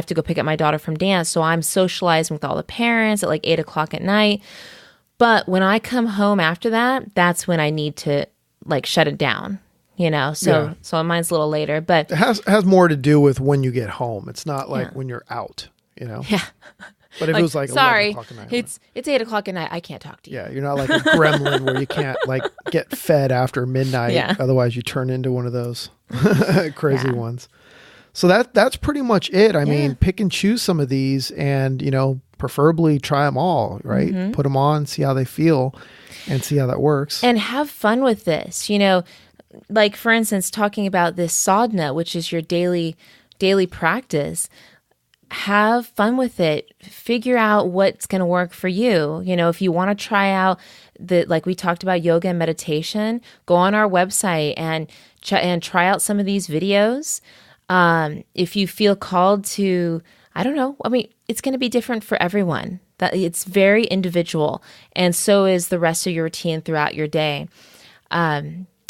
to go pick up my daughter from dance. So I'm socializing with all the parents at like 8 o'clock at night. But when I come home after that, that's when I need to like shut it down, so mine's a little later, but it has more to do with when you get home. It's not like when you're out, Yeah. But if it was like 11 o'clock at night. It's 8 o'clock at night. I can't talk to you. Yeah, you're not like a gremlin where you can't like get fed after midnight. Yeah. Otherwise, you turn into one of those crazy ones. So that's pretty much it. I mean, pick and choose some of these, and preferably try them all. Right? Mm-hmm. Put them on, see how they feel, and see how that works. And have fun with this. Like for instance, talking about this sadhana, which is your daily practice. Have fun with it. Figure out what's going to work for you. If you want to try out like we talked about yoga and meditation, go on our website and try out some of these videos. If you feel called to, I don't know. I mean, it's going to be different for everyone. That it's very individual, and so is the rest of your routine throughout your day.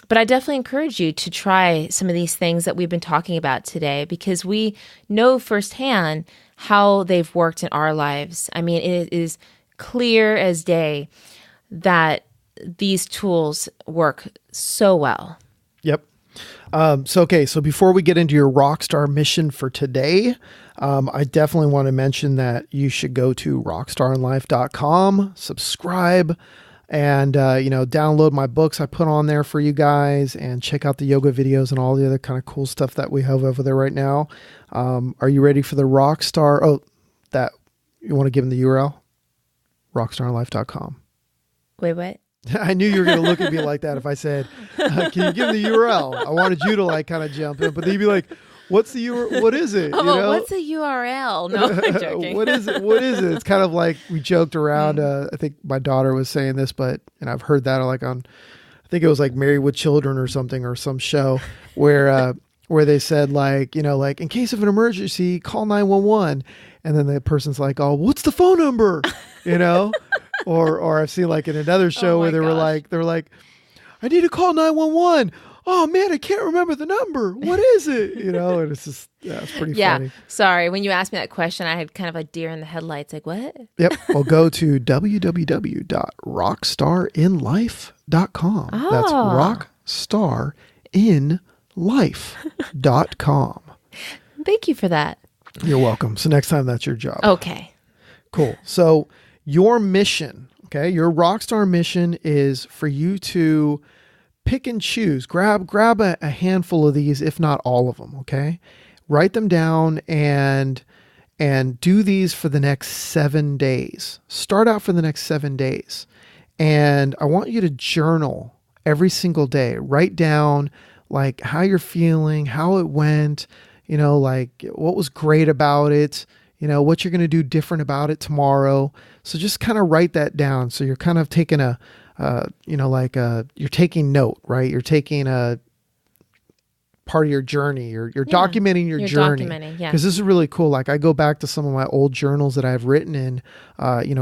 But I definitely encourage you to try some of these things that we've been talking about today, because we know firsthand how they've worked in our lives. I mean, it is clear as day that these tools work so well. Yep. So before we get into your Rockstar mission for today, I definitely want to mention that you should go to rockstarinlife.com, subscribe, and, download my books I put on there for you guys, and check out the yoga videos and all the other kind of cool stuff that we have over there right now. Are you ready for the Rockstar? Oh, that you want to give them the URL? rockstarinlife.com. Wait, what? I knew you were going to look at me like that if I said, can you give them the URL? I wanted you to like kind of jump in, but then you'd be like, what's the URL? What is it? What's a URL? No, I'm joking. What is it? It's kind of like we joked around. I think my daughter was saying this, and I've heard that like on, I think it was like Married with Children or something, or some show where they said like, like in case of an emergency, call 911. And then the person's like, oh, what's the phone number? Or I've seen like in another show where they were like, I need to call 911. Oh man, I can't remember the number. What is it? And it's just, it's pretty funny. Sorry. When you asked me that question, I had kind of a deer in the headlights. Like, what? Yep. Well, go to www.rockstarinlife.com. Oh. That's rockstarinlife.com. Thank you for that. You're welcome. So next time, that's your job. Okay. Cool. So your mission, okay, your Rockstar mission is for you to pick and choose, grab a handful of these, if not all of them. Okay. Write them down and do these for the next 7 days. Start out for the next 7 days. And I want you to journal every single day. Write down like how you're feeling, how it went, like what was great about it, what you're going to do different about it tomorrow. So just kind of write that down. So you're kind of taking you're taking note, right? You're taking a part of your journey. You're documenting your journey. Because this is really cool. Like I go back to some of my old journals that I've written in,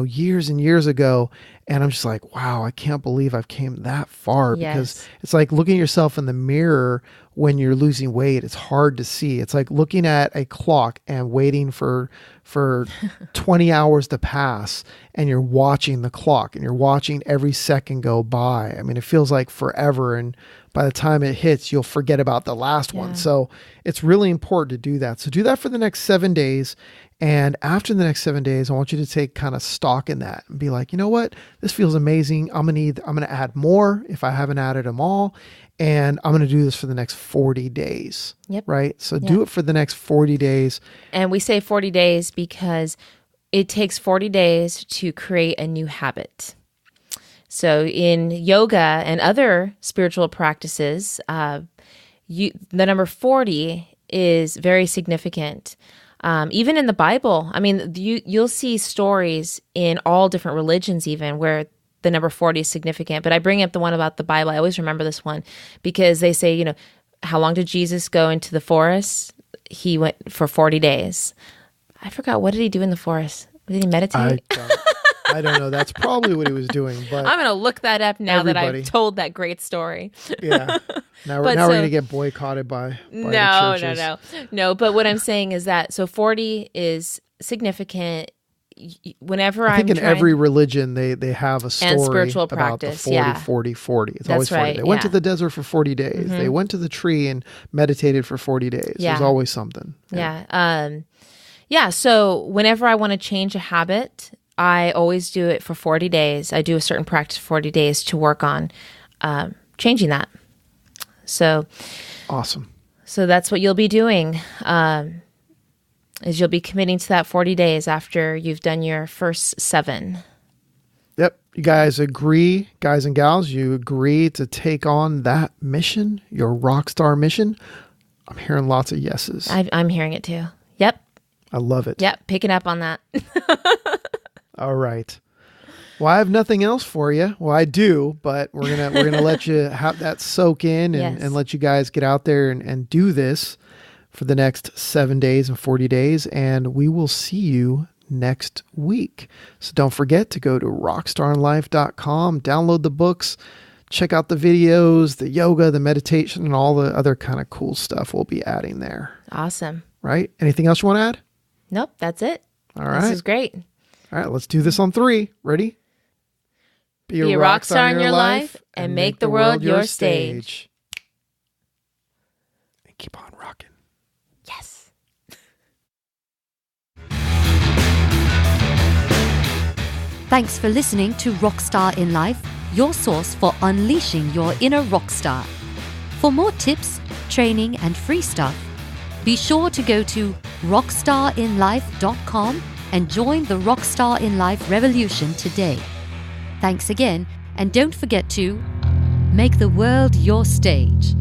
years and years ago. And I'm just like, wow, I can't believe I've came that far. Yes. Because it's like looking yourself in the mirror when you're losing weight. It's hard to see. It's like looking at a clock and waiting for 20 hours to pass, and you're watching the clock and you're watching every second go by. I mean, it feels like forever. And by the time it hits, you'll forget about the last one. So it's really important to do that. So do that for the next 7 days. And after the next 7 days, I want you to take kind of stock in that and be like, you know what? This feels amazing. I'm going to add more if I haven't added them all. And I'm going to do this for the next 40 days. Yep. Right? So do it for the next 40 days. And we say 40 days because it takes 40 days to create a new habit. So in yoga and other spiritual practices, the number 40 is very significant. Even in the Bible, I mean, you'll see stories in all different religions even where the number 40 is significant. But I bring up the one about the Bible. I always remember this one because they say, how long did Jesus go into the forest? He went for 40 days. I forgot. What did he do in the forest? Did he meditate? I don't know. That's probably what he was doing. But I'm going to look that up now that I've told that great story. Yeah. Now we're going to get boycotted by the churches. No. But what I'm saying is that, so 40 is significant. whenever I think I'm in every religion they have a story and spiritual about practice, the 40. It's That's always 40. right, They went to yeah. the desert for 40 days. They went to the tree and meditated for 40 days. Yeah. There's always something. Yeah. So whenever I want to change a habit, I always do it for 40 days. I do a certain practice for 40 days to work on changing that. So Awesome. So that's what you'll be doing, is you'll be committing to that 40 days after you've done your first 7. Yep. You guys agree, guys and gals, you agree to take on that mission, your rockstar mission? I'm hearing lots of yeses. I'm hearing it too. Yep. I love it. Yep. Picking up on that. All right. Well, I have nothing else for you. Well, I do, but we're gonna let you have that soak in and let you guys get out there and do this for the next 7 days and 40 days. And we will see you next week. So don't forget to go to rockstarinlife.com, download the books, check out the videos, the yoga, the meditation, and all the other kind of cool stuff we'll be adding there. Awesome. Right? Anything else you want to add? Nope. That's it. All right. This is great. All right. Let's do this on 3. Ready? Be a rock star in your life and make the world your stage. And keep on rocking. Yes. Thanks for listening to Rockstar in Life, your source for unleashing your inner rock star. For more tips, training, and free stuff, be sure to go to rockstarinlife.com and join the Rockstar in Life revolution today. Thanks again, and don't forget to make the world your stage.